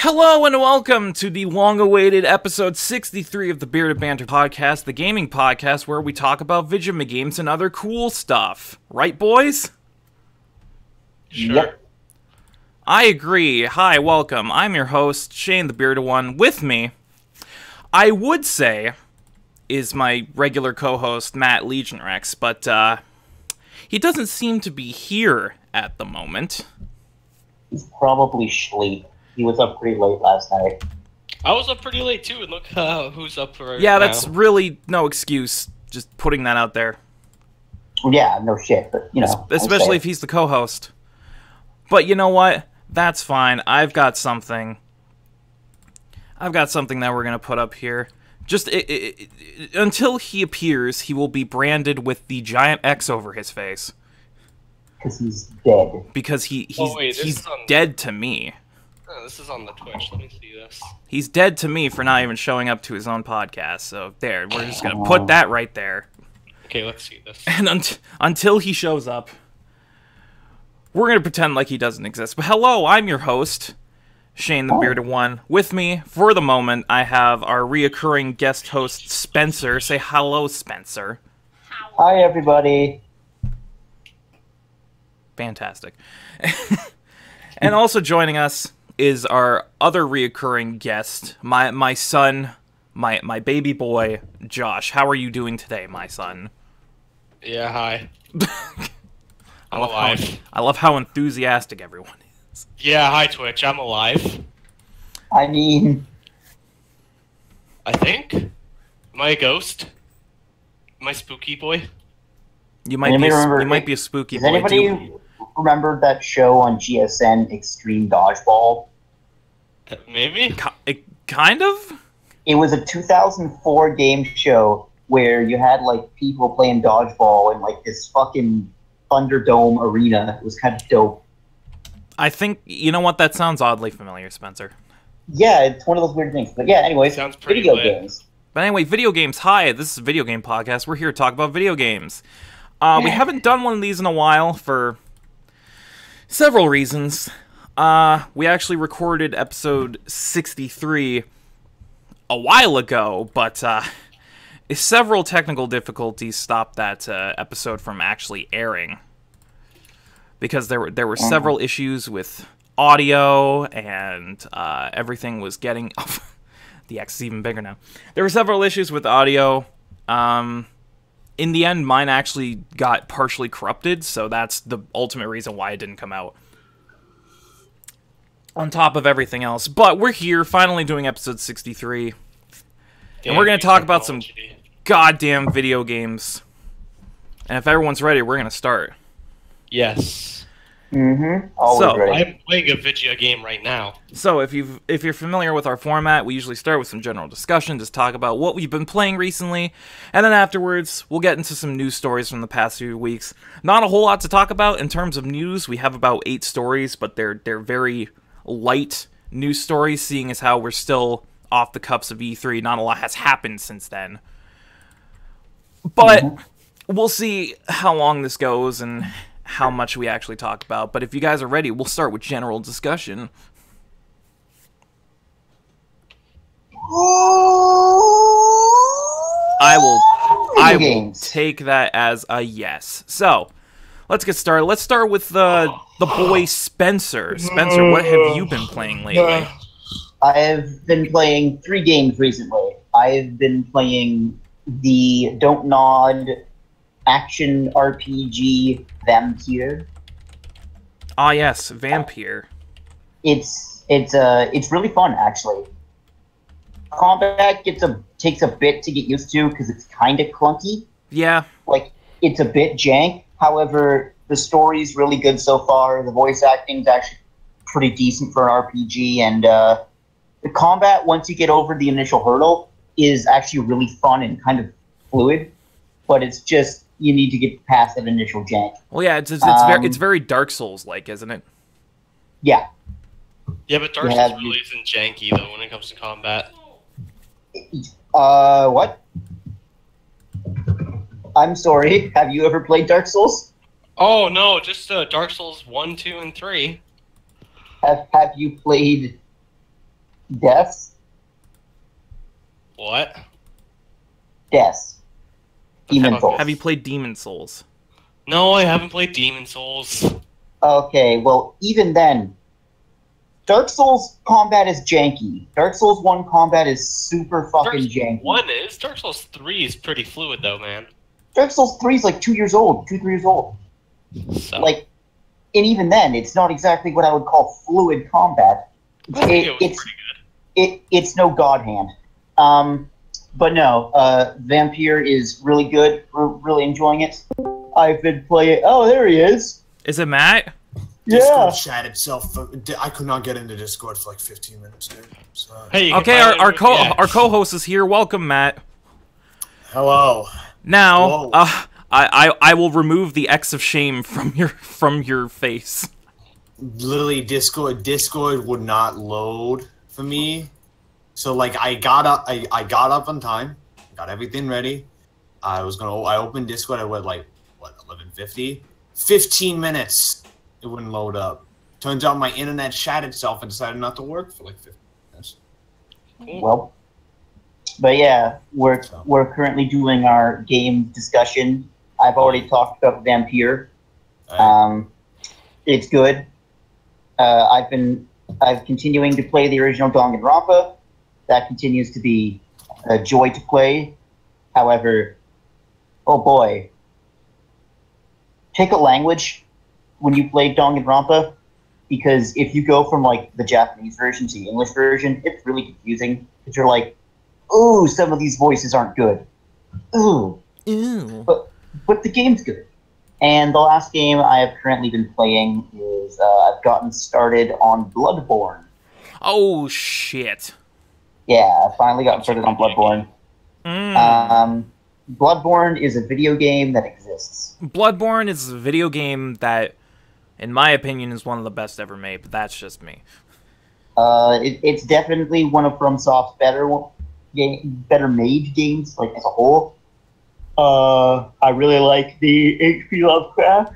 Hello and welcome to the long-awaited episode 63 of the Bearded Banter Podcast, the gaming podcast where we talk about video games and other cool stuff. Right, boys? Sure. Yep. I agree. Hi, welcome. I'm your host, Shane the Bearded One. With me, I would say, is my regular co-host, Matt Legion Rex, but he doesn't seem to be here at the moment. He's probably asleep. He was up pretty late last night. I was up pretty late too, and look who's up for right Yeah, now. that's really no excuse. Just putting that out there. Yeah, no shit, but you know. Especially if he's the co-host. But you know what? That's fine. I've got something that we're going to put up here. Just until he appears, he will be branded with the giant X over his face. Because he's dead. Because he's on... dead to me. Oh, this is on the Twitch. Let me see this. He's dead to me for not even showing up to his own podcast. So there, we're just going to put that right there. Okay, let's see this. And until he shows up, we're going to pretend like he doesn't exist. But hello, I'm your host, Shane the Bearded One. With me, for the moment, I have our reoccurring guest host, Spencer. Say hello, Spencer. Hi, everybody. Fantastic. And also joining us is our other reoccurring guest, my son, my baby boy, Josh. How are you doing today, my son? Yeah, hi. I'm alive. I love how enthusiastic everyone is. Yeah, hi Twitch. I'm alive. I mean... I think? Am I a ghost? Am I spooky boy? You might be a spooky Does boy. anybody remember that show on GSN, Extreme Dodgeball? Maybe? Kind of? It was a 2004 game show where you had, like, people playing dodgeball in, like, this fucking Thunderdome arena. It was kind of dope. I think, you know what, that sounds oddly familiar, Spencer. Yeah, it's one of those weird things. But yeah, anyways, Sounds pretty video lit. games. But anyway, video games. Hi, this is a video game podcast. We're here to talk about video games. We haven't done one of these in a while for several reasons. We actually recorded episode 63 a while ago, but several technical difficulties stopped that episode from actually airing. Because there were several issues with audio, and everything was getting... the X is even bigger now. There were several issues with audio. In the end, mine actually got partially corrupted, so that's the ultimate reason why it didn't come out. On top of everything else. But we're here, finally doing episode 63. And we're going to talk about some goddamn video games. And if everyone's ready, we're going to start. Yes. Mm-hmm. Always ready. I'm playing a video game right now. So if you're familiar with our format, we usually start with some general discussion, just talk about what we've been playing recently, and then afterwards we'll get into some news stories from the past few weeks. Not a whole lot to talk about in terms of news. We have about 8 stories, but they're very light news stories, seeing as how we're still off the cuffs of E3. Not a lot has happened since then. But we'll see how long this goes and how much we actually talk about. But if you guys are ready, we'll start with general discussion. I will take that as a yes. So, let's get started. Let's start with the boy Spencer. Spencer, what have you been playing lately? I have been playing 3 games recently. I have been playing the Don't Nod action RPG Vampire. Ah, yes, Vampire. It's really fun, actually. Combat takes a bit to get used to because it's kind of clunky. Yeah. Like, it's a bit jank. However, the story's really good so far. The voice acting's actually pretty decent for an RPG, and the combat, once you get over the initial hurdle, is actually really fun and kind of fluid. But it's just, you need to get past that initial jank. Well, yeah, it's very Dark Souls-like, isn't it? Yeah. Yeah, but Dark Souls really isn't janky, though, when it comes to combat. What? I'm sorry, have you ever played Dark Souls? Oh, no, just Dark Souls 1, 2, and 3. Have you played Deaths. What? Deaths. Demon Souls. Have you played Demon Souls? No, I haven't played Demon Souls. Okay, well, even then, Dark Souls combat is janky. Dark Souls 1 combat is super fucking janky. 1 is? Dark Souls 3 is pretty fluid, though, man. Dark Souls 3 is like 2 years old, 2-3 years old. So. Like, and even then, it's not exactly what I would call fluid combat. I think it was pretty good. It's no god hand. But no, Vampire is really good. We're really enjoying it. I've been playing. Oh, there he is. Is it Matt? Yeah. Discord chat itself. I could not get into Discord for like 15 minutes, dude. So. Hey, Okay, our co-host is here. Welcome, Matt. Hello. Now, Whoa. I will remove the X of shame from your face. Literally, Discord would not load for me. So like, I got up on time, got everything ready. I opened Discord at what 11:50. 15 minutes, it wouldn't load up. Turns out my internet shat itself and decided not to work for like 15 minutes. Well, but yeah, we're currently doing our game discussion. I've already talked about Vampire. It's good. I'm continuing to play the original Danganronpa. That continues to be a joy to play. However, oh boy, pick a language when you play Danganronpa, because if you go from like the Japanese version to the English version, it's really confusing. Because you're like, ooh, some of these voices aren't good. Ooh. But the game's good. And the last game I have currently been playing is I've gotten started on Bloodborne. Oh shit! Yeah, I finally got started on Bloodborne. Bloodborne is a video game that exists. Bloodborne is a video game that, in my opinion, is one of the best ever made, but that's just me. It's definitely one of FromSoft's better made games, like as a whole. I really like the H.P. Lovecraft.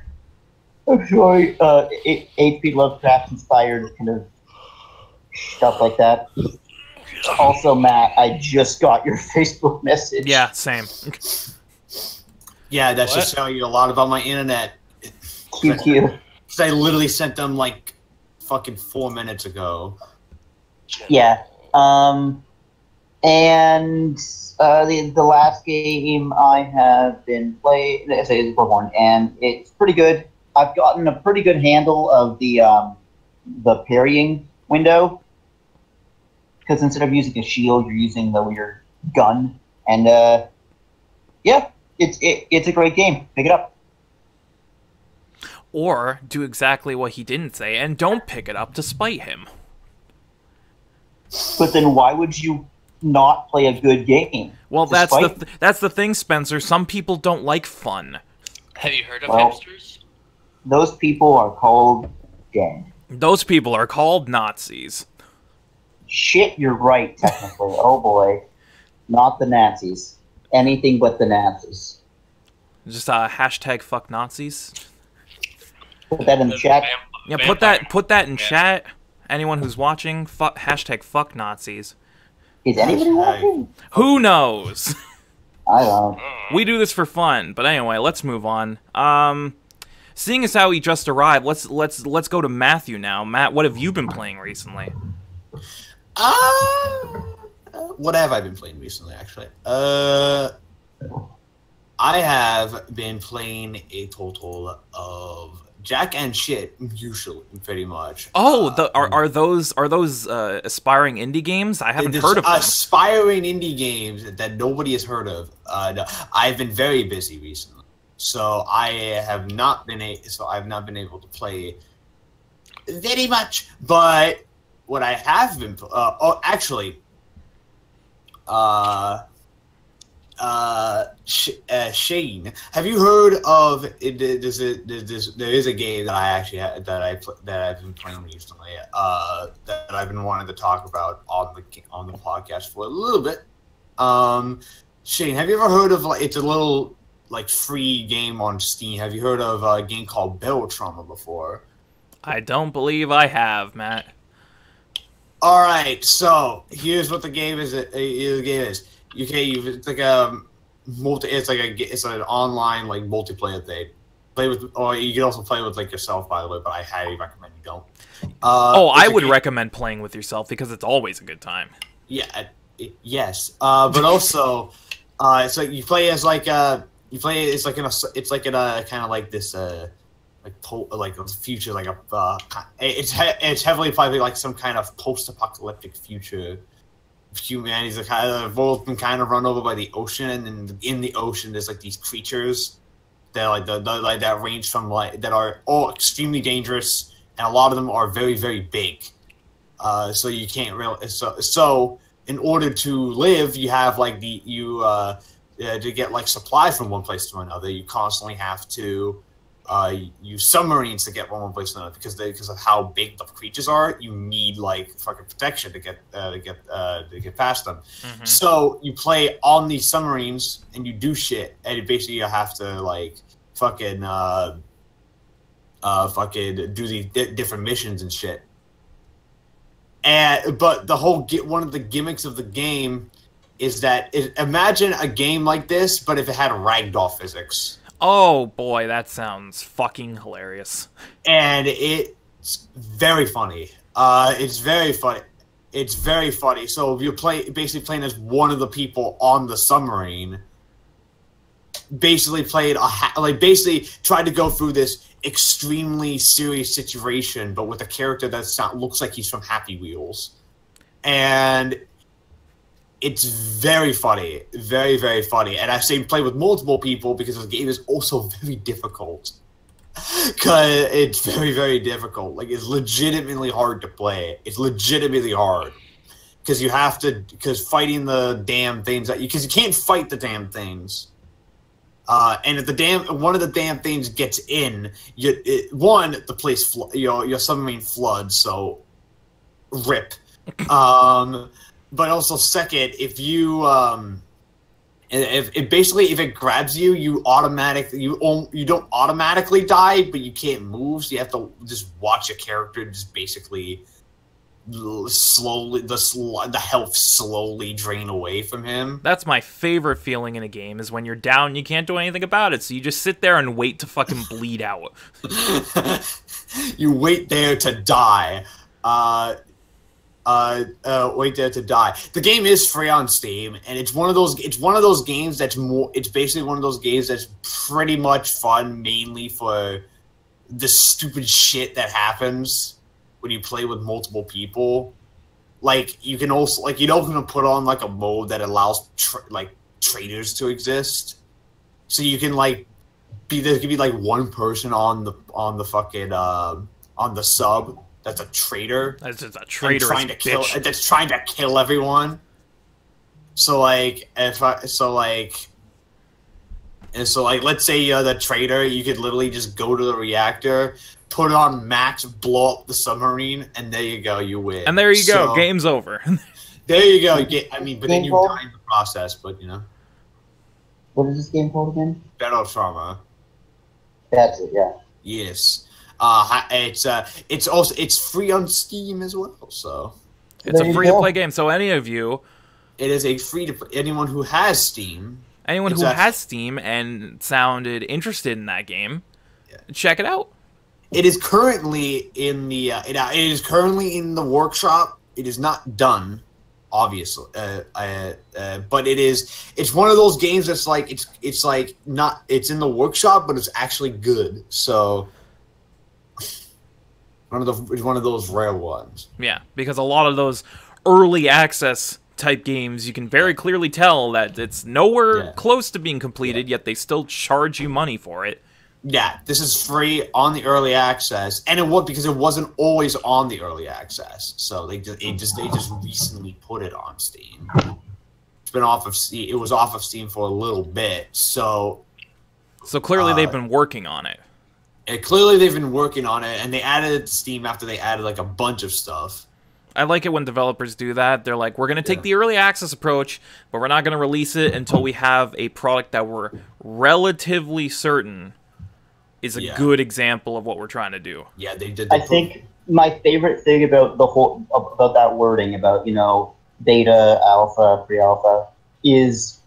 I'm sorry, H.P. Lovecraft inspired kind of stuff like that. Also, Matt, I just got your Facebook message. Yeah, same. Yeah, that's just telling you a lot about my internet. QQ. Because I literally sent them like fucking 4 minutes ago. Yeah. And the last game I have been playing is Bloodborne, and it's pretty good. I've gotten a pretty good handle of the parrying window, because instead of using a shield, you're using your gun, and yeah, it's a great game. Pick it up. Or do exactly what he didn't say and don't pick it up to spite him. But then why would you not play a good game? Well, that's the thing, Spencer. Some people don't like fun. Have you heard of hamsters? Those people are called dead. Those people are called Nazis. Shit, you're right, technically. Oh boy. Not the Nazis. Anything but the Nazis. Just hashtag fuck Nazis. Put that in the chat. Yeah, put that in chat. Anyone who's watching, hashtag fuck Nazis. Is anybody watching? Who knows? I don't. We do this for fun, but anyway, let's move on. Seeing as how he just arrived, let's go to Matthew now. Matt, what have you been playing recently? What have I been playing recently, actually? I have been playing a total of Jack and shit, usually, pretty much. Oh, are those aspiring indie games? I haven't heard of them. Aspiring indie games that nobody has heard of. No, I've been very busy recently, so I've not been able to play very much. But what I have been, Shane, have you heard of? There is a game that I've been playing recently. That I've been wanting to talk about on the podcast for a little bit. Shane, have you ever heard of it's a little free game on Steam? Have you heard of a game called Barrel Trauma before? I don't believe I have, Matt. All right, so here's what the game is. It's like a it's an online like multiplayer thing. Play with, or you can also play with like yourself, by the way. But I highly recommend you don't. I would recommend playing with yourself because it's always a good time. Yeah, yes. But also, it's like you play as like it's like in a kind of like this like a future, like a it's heavily probably like some kind of post-apocalyptic future. Humanity's a kind of world been kind of run over by the ocean, and then in the ocean there's like these creatures that like that range from like that are all extremely dangerous, and a lot of them are very, very big. So you can't really so in order to live, you have like to get like supplies from one place to another. You constantly have to use submarines to get from one place to another because of how big the creatures are. You need like fucking protection to get past them. Mm-hmm. So you play on these submarines and you do shit, and basically you have to like fucking do these different missions and shit. But one of the gimmicks of the game is that imagine a game like this, but if it had ragdoll physics. Oh boy, that sounds fucking hilarious. And it's very funny. It's very funny. It's very funny. So you're basically playing as one of the people on the submarine. Basically basically tried to go through this extremely serious situation, but with a character that looks like he's from Happy Wheels, and it's very funny, very, very funny. And I say play with multiple people because the game is also very difficult. Cause it's very, very difficult. Like it's legitimately hard to play. It's legitimately hard because fighting the damn things because you can't fight the damn things. And if one of the damn things gets in, the place your submarine floods, so rip. But also second, if it grabs you, you don't automatically die, but you can't move, so you have to just watch a character just basically slowly the health slowly drain away from him. That's my favorite feeling in a game, is when you're down and you can't do anything about it, so you just sit there and wait to fucking bleed out. You wait there to die. Wait there to die. The game is free on Steam, and it's one of those games it's basically one of those games that's pretty much fun mainly for the stupid shit that happens when you play with multiple people. Like you can also put on like a mode that allows traitors to exist, so you can there could be like one person on the fucking on the sub that's a traitor. That's just a traitor that's trying to kill everyone. So let's say you're the traitor, you could literally just go to the reactor, put it on max, blow up the submarine, and there you go, you win. And there you go, game's over. There you go. But then you die in the process. But what is this game called again? Battle Trauma. That's it. Yeah. Yes. It's free on Steam as well. So it's a free to play game. So any of you, it is a free to play. Anyone who has Steam. Anyone who has Steam and sounded interested in that game, check it out. It is currently in the workshop. It is not done, obviously, but it's one of those games that's it's in the workshop, but it's actually good. So it's one of those rare ones. Yeah, because a lot of those early access type games, you can very clearly tell that it's nowhere close to being completed, yet they still charge you money for it. Yeah, this is free on the early access, and because it wasn't always on the early access, so they just recently put it on Steam. It's been off of Steam. It was off of Steam for a little bit, so clearly they've been working on it. And clearly they've been working on it, and they added it to Steam after they added like a bunch of stuff. I like it when developers do that. They're like, we're going to take the early access approach, but we're not going to release it until we have a product that we're relatively certain is a good example of what we're trying to do. Yeah, they did. I think my favorite thing about about that wording about beta, alpha, pre-alpha is,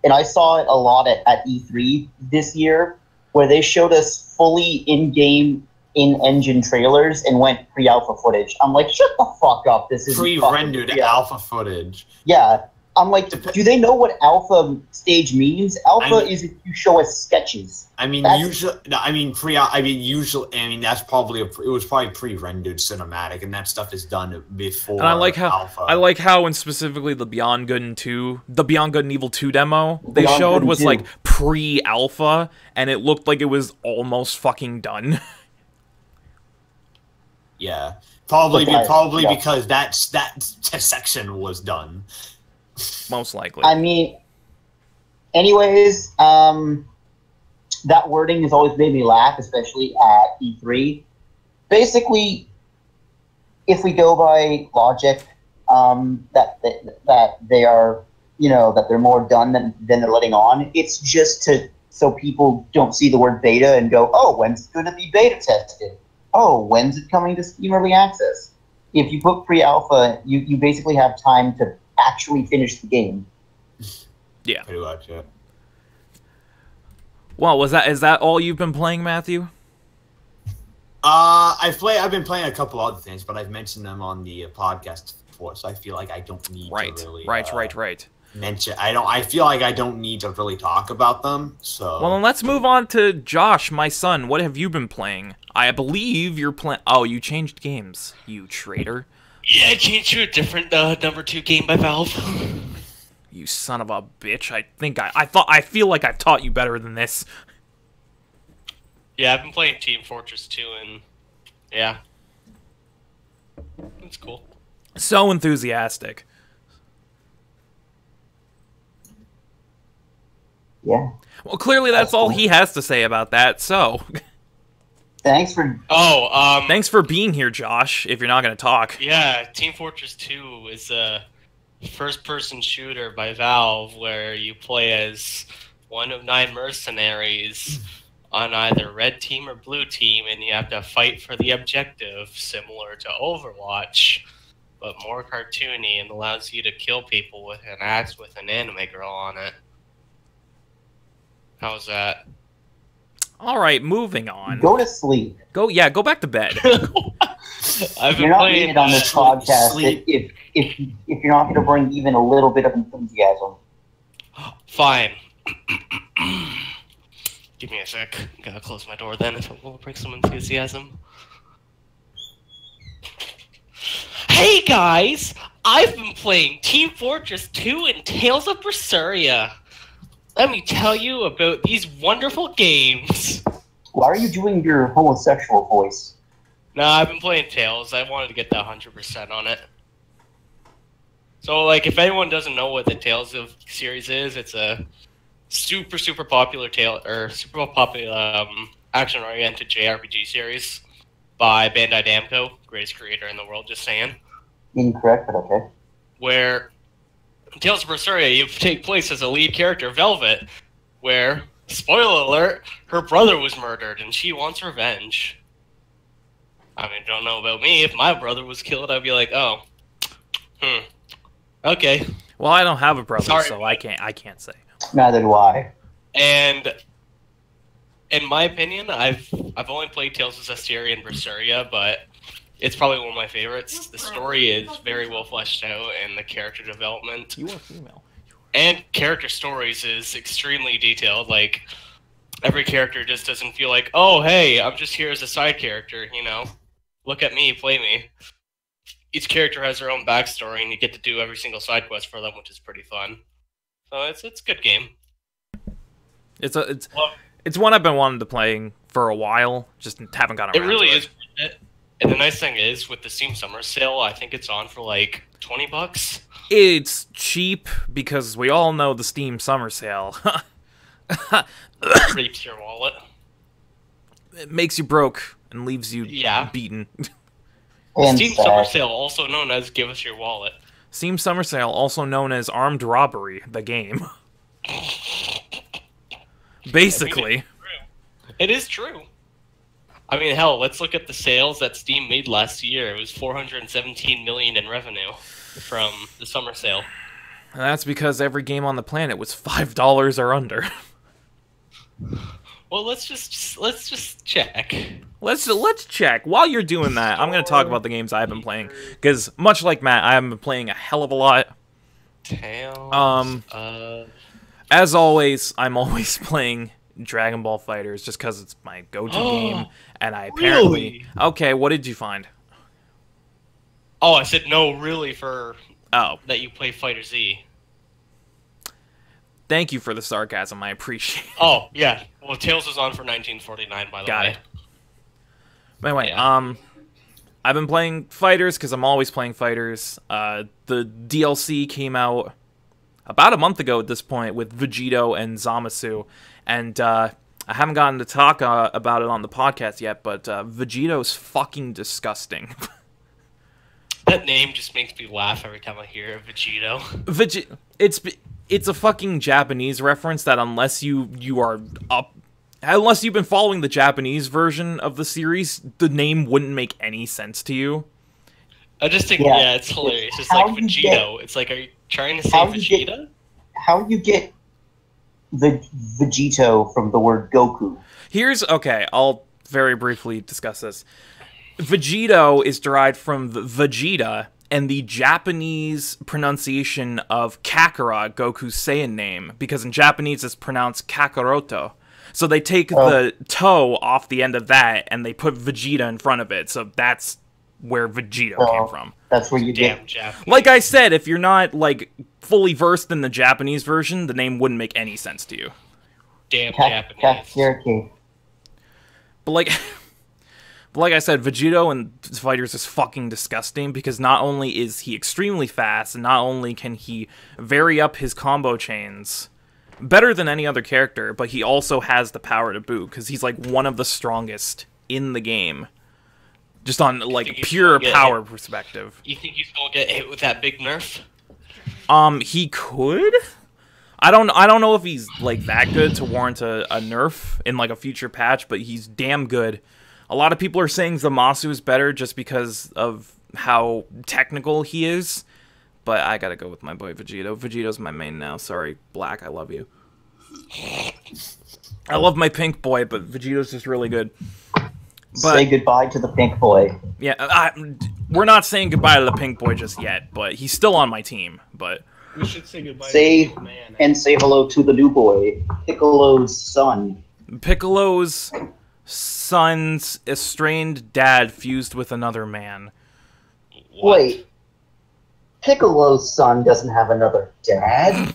and I saw it a lot at E3 this year, where they showed us fully in-game, in-engine trailers and went pre-alpha footage. I'm like, shut the fuck up! This is pre-rendered alpha footage. Yeah, I'm like, do they know what alpha stage means? Alpha is if you show us sketches. I mean, usually, that's probably it was probably pre-rendered cinematic, and that stuff is done before. And I like alpha. how, and specifically the Beyond Good and Evil 2 demo they Beyond showed Good was 2. like pre-alpha, and it looked like it was almost fucking done. Yeah, probably Yeah. because that section was done. Most likely. I mean, anyways, that wording has always made me laugh, especially at E3. Basically, if we go by logic, that they are, that they're more done than they're letting on. It's just so people don't see the word beta and go, oh, when's it going to be beta tested? Oh, when's it coming to Steam Early Access? If you put pre-alpha, you basically have time to actually finish the game. Yeah. Pretty much, yeah. Well, is that all you've been playing, Matthew? I've been playing a couple other things, but I've mentioned them on the podcast before, so I feel like I don't need to really Right. mention. I feel like I don't need to really talk about them. So Well, then let's move on to Josh, my son. What have you been playing? I believe you're playing. Oh, you changed games, you traitor. Yeah, I changed to a different number 2 game by Valve. You son of a bitch! I feel like I've taught you better than this. Yeah, I've been playing Team Fortress 2, and yeah, it's cool. So enthusiastic. Yeah. Well, clearly that's all he has to say about that. So, Thanks for. thanks for being here, Josh. If you're not going to talk, Yeah, Team Fortress 2 is a first-person shooter by Valve where you play as one of 9 mercenaries on either red team or blue team, and you have to fight for the objective, similar to Overwatch, but more cartoony, and allows you to kill people with an axe with an anime girl on it. How's that? all right. Moving on. Go to sleep. Go back to bed. I've been You're not playing needed on this podcast sleep. if you're not going to bring even a little bit of enthusiasm. Fine. Give me a sec. Gotta close my door then if I will bring some enthusiasm. Hey guys! I've been playing Team Fortress 2 and Tales of Berseria. Let me tell you about these wonderful games. Why are you doing your homosexual voice? Nah, I've been playing Tales. I wanted to get that 100% on it. So, like, if anyone doesn't know what the Tales of series is, it's a super popular action-oriented JRPG series by Bandai Namco, greatest creator in the world, just saying. Incorrect, but okay. Where Tales of Berseria, you take place as a lead character, Velvet, where, spoiler alert, her brother was murdered and she wants revenge. I mean, don't know about me. If my brother was killed, I'd be like, oh, okay. Well, I don't have a brother, Sorry, so I can't say. Neither do I. And in my opinion, I've only played Tales of Zestiria and Berseria, but it's probably one of my favorites. The story is very well fleshed out, and the character development You are female. and character stories is extremely detailed. Like, every character just doesn't feel like, oh, hey, I'm just here as a side character, Look at me, play me. Each character has their own backstory, and you get to do every single side quest for them, which is pretty fun. So it's a good game. It's one I've been wanting to playing for a while, just haven't gotten around It really to is. And the nice thing is, with the Steam Summer Sale, I think it's on for like $20. It's cheap because we all know the Steam Summer Sale. Reaps your wallet. It makes you broke and leaves you Yeah. beaten. And Steam Summer Sale, also known as Give Us Your Wallet. Steam Summer Sale, also known as Armed Robbery, the game. Basically. It is true. I mean, hell, let's look at the sales that Steam made last year. It was 417 million in revenue from the summer sale. And that's because every game on the planet was $5 or under. Well, let's just check. Let's check. While you're doing that, I'm going to talk about the games I've been playing, because much like Matt, I have been playing a hell of a lot. As always, I'm always playing Dragon Ball FighterZ just because it's my go-to game, and I apparently... Really? Okay, what did you find? Oh, I said no, really, for Oh. that you play Fighter Z. Thank you for the sarcasm. I appreciate it. Oh, yeah. Well, Tails was on for 1949, by the way. Got it. But anyway, Yeah. I've been playing fighters because I'm always playing fighters. The DLC came out about a month ago at this point with Vegito and Zamasu, and I haven't gotten to talk about it on the podcast yet, but Vegito's fucking disgusting. That name just makes me laugh every time I hear Vegito. It's a fucking Japanese reference that unless you've been following the Japanese version of the series, the name wouldn't make any sense to you. I just think, yeah, it's hilarious. It's like Vegito. It's like, are you trying to say Vegeta? How do you get the Vegito from the word Goku? Okay, I'll very briefly discuss this. Vegito is derived from Vegeta, and the Japanese pronunciation of Kakarot, Goku's Saiyan name, because in Japanese it's pronounced Kakaroto. So they take the toe off the end of that, and they put Vegeta in front of it, so that's where Vegito came from. That's where you Damn get... Japanese. Like I said, if you're not, like, fully versed in the Japanese version, the name wouldn't make any sense to you. Damn Japanese. But like I said, Vegito and fighters is fucking disgusting because not only is he extremely fast, and not only can he vary up his combo chains better than any other character, but he also has the power to boot because he's like one of the strongest in the game. Just on like pure power perspective. You think he's gonna get hit with that big nerf? He could. I don't know if he's like that good to warrant a nerf in like a future patch, but he's damn good. A lot of people are saying Zamasu is better just because of how technical he is, but I gotta go with my boy Vegito. Vegito's my main now. Sorry, Black, I love you. I love my pink boy, but Vegito's just really good. But, say goodbye to the pink boy. Yeah, we're not saying goodbye to the pink boy just yet, but he's still on my team. But we should say goodbye. Say to the man. And say hello to the new boy, Piccolo's son. Piccolo's son's estranged dad fused with another man. What? Wait, Piccolo's son doesn't have another dad?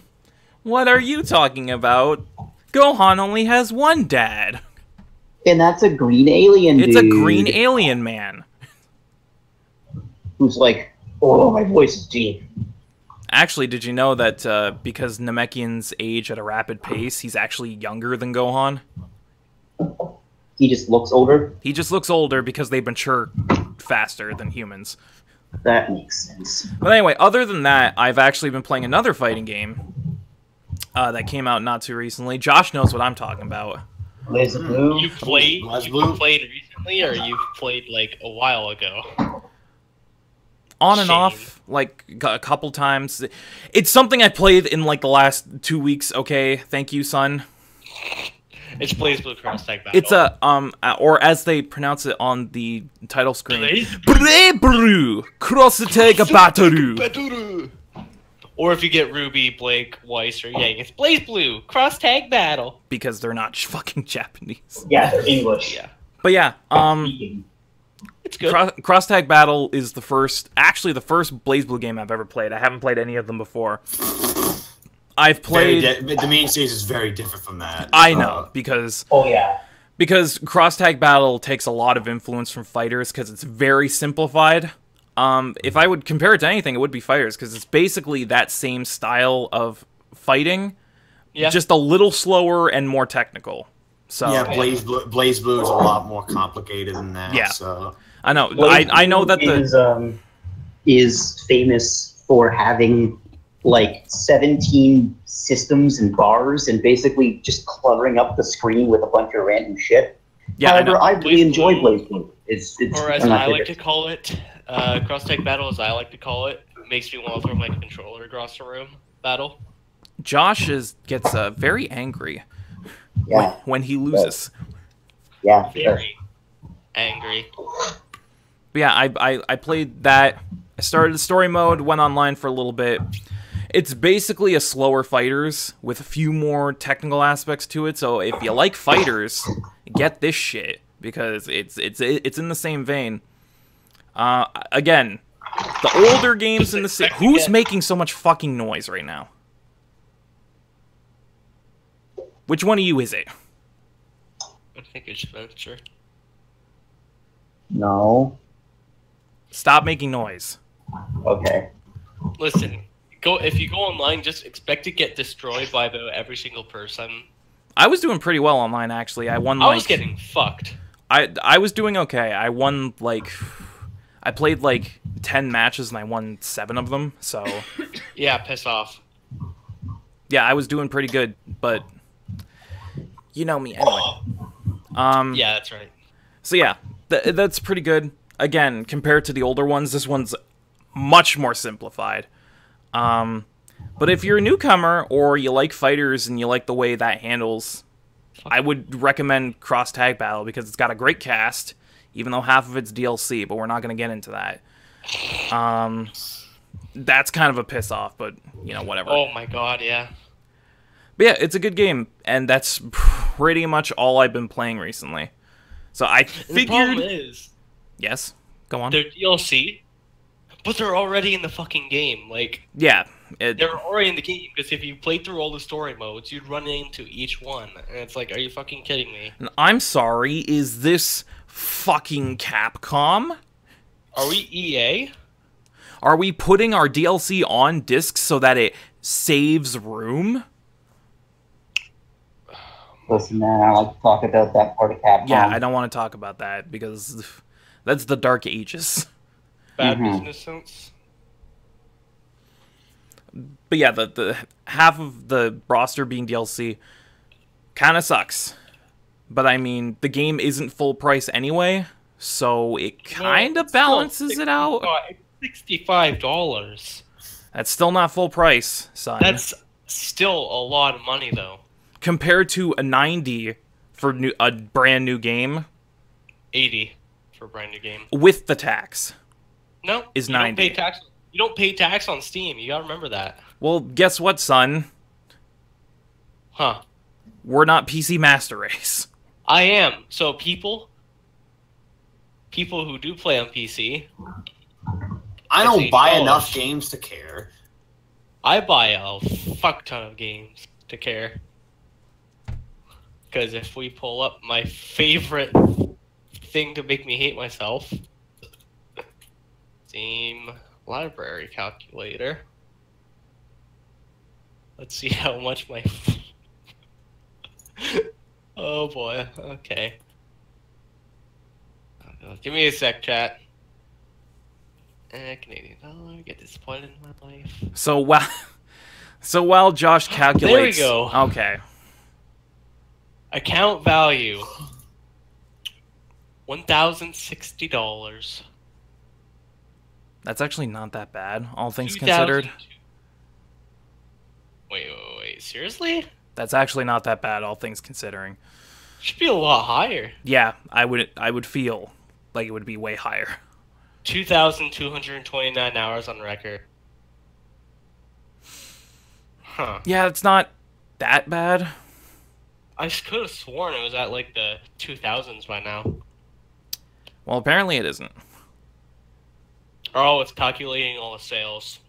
What are you talking about? Gohan only has one dad. And that's a green alien dude. It's a green alien man. Who's like, oh, my voice is deep. Actually, did you know that because Namekians age at a rapid pace, he's actually younger than Gohan? He just looks older? He just looks older because they mature faster than humans. That makes sense. But anyway, other than that, I've actually been playing another fighting game that came out not too recently. Josh knows what I'm talking about. BlazBlue? You played recently, or you've played like a while ago? On and off, like a couple times. It's something I played in like the last 2 weeks. Okay, thank you, son. It's BlazBlue Cross Tag Battle. It's a or as they pronounce it on the title screen, BlazBlue Cross Tag Battle. Or if you get Ruby, Blake, Weiss, or Yang, it's BlazBlue Cross Tag Battle. Because they're not fucking Japanese. Yeah, they're English. Yeah. But yeah, it's good. Cross Tag Battle is the first BlazBlue game I've ever played. I haven't played any of them before. I've played... the main stage is very different from that. I know, because... Oh, yeah. Because Cross Tag Battle takes a lot of influence from Fighters, because it's very simplified. If I would compare it to anything, it would be Fighters, because it's basically that same style of fighting, just a little slower and more technical. So yeah, BlazBlue is a lot more complicated than that. Yeah, so I know. I know that is famous for having like 17 systems and bars, and basically just cluttering up the screen with a bunch of random shit. Yeah, However, I really Blaze enjoy Blue. Blaze Blue. It's Or as one of my I like to favorites. call it, cross tag battle, as I like to call it, makes me want to throw my controller across the room. Battle. Josh gets very angry Yeah, when he loses. yeah. Sure. Very angry. But yeah, I played that. I started the story mode, went online for a little bit. It's basically a slower fighters with a few more technical aspects to it. So if you like fighters, get this shit because it's in the same vein. Again, the older games in the who's making so much fucking noise right now? Which one of you is it? I think it's Spencer. No. Stop making noise. Okay. Listen, if you go online, just expect to get destroyed by every single person. I was doing pretty well online actually. I won. I was getting fucked. I was doing okay. I won I played 10 matches and I won 7 of them. So Yeah, piss off. yeah, I was doing pretty good, but you know me anyway. Yeah, that's right. So yeah, that's pretty good. Again, compared to the older ones, this one's much more simplified. But if you're a newcomer or you like fighters and you like the way that handles, I would recommend Cross Tag Battle because it's got a great cast, even though half of it's DLC, but we're not going to get into that. That's kind of a piss off, but you know, whatever. Oh my god, yeah. But yeah, it's a good game, and that's pretty much all I've been playing recently. So I And the problem figured... is, Yes, go on. they're DLC, but they're already in the fucking game. Yeah. They're already in the game, because if you played through all the story modes, you'd run into each one. And it's like, are you fucking kidding me? And I'm sorry, is this fucking Capcom? Are we EA? Are we putting our DLC on discs so that it saves room? Listen, man, I like to talk about that part of Capcom. Yeah, I don't want to talk about that because that's the Dark Ages. Bad Mhm. business sense? But yeah, the half of the roster being DLC kind of sucks. But I mean, the game isn't full price anyway, so it kind of balances it out. It's $65. That's still not full price, son. That's still a lot of money, though. Compared to a 90 for a brand new game 80 for a brand new game. with the tax. No, Is you 90. Don't pay tax. You don't pay tax on Steam. You gotta remember that. Well, guess what, son? Huh. We're not PC Master Race. I am. So people who do play on PC, I don't That's buy $8. enough games to care. I buy a fuck ton of games to care. Because if we pull up my favorite thing to make me hate myself, Steam library calculator. Let's see how much my... Oh boy, okay. Give me a sec, chat. Canadian dollar, get disappointed in my life. So while Josh calculates, There we go. Okay. Account value $1,060. That's actually not that bad, all things 2002. considered. Wait, seriously? That's actually not that bad, all things considering. Should be a lot higher. Yeah, I would feel like it would be way higher. 2,229 hours on record. Huh. Yeah, it's not that bad. I could have sworn it was at like the 2000s by now. Well, apparently it isn't. Oh, it's calculating all the sales.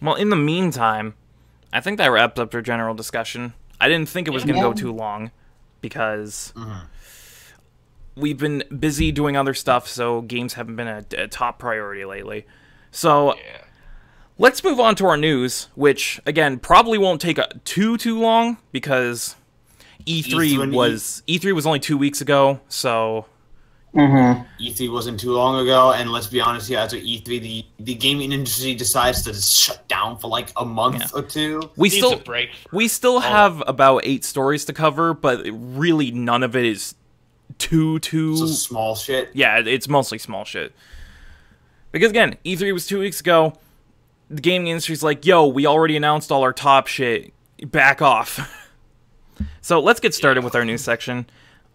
Well, in the meantime, I think that wraps up our general discussion. I didn't think it was going to go too long because we've been busy doing other stuff, so games haven't been a top priority lately. So Yeah. let's move on to our news, which, again, probably won't take too long because E3 was only 2 weeks ago, so E3 wasn't too long ago, and let's be honest here, after E3, the gaming industry decides to just shut down for like a month or two. We Needs still a break. we still have about 8 stories to cover, but really none of it is too So small shit. Yeah, it's mostly small shit. Because again, E3 was 2 weeks ago. The gaming industry's like, yo, we already announced all our top shit. Back off. So let's get started with our news section.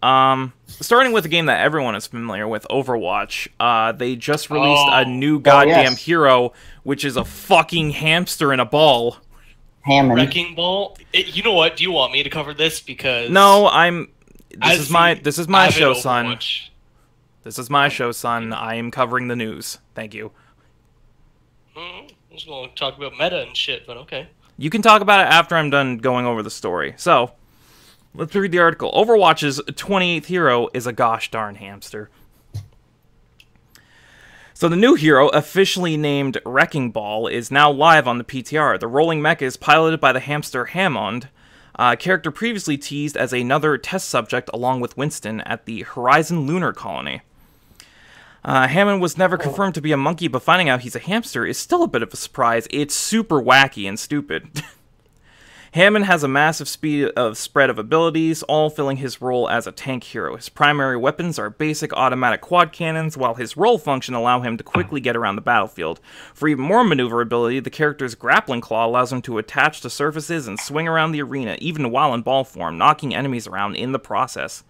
Starting with a game that everyone is familiar with, Overwatch. They just released a new goddamn hero, which is a fucking hamster in a ball. Hammond. Wrecking Ball. You know what? Do you want me to cover this? Because No, This is my show, Overwatch. son. This is my show, son. I am covering the news. Thank you. I was going to talk about meta and shit, but okay. You can talk about it after I'm done going over the story. So, let's read the article. Overwatch's 28th hero is a gosh darn hamster. So the new hero, officially named Wrecking Ball, is now live on the PTR. The rolling mecha is piloted by the hamster Hammond, a character previously teased as another test subject along with Winston at the Horizon Lunar Colony. Hammond was never confirmed to be a monkey, but finding out he's a hamster is still a bit of a surprise. It's super wacky and stupid. Hammond has a massive spread of abilities, all filling his role as a tank hero. His primary weapons are basic automatic quad cannons, while his roll function allow him to quickly get around the battlefield. For even more maneuverability, the character's grappling claw allows him to attach to surfaces and swing around the arena, even while in ball form, knocking enemies around in the process.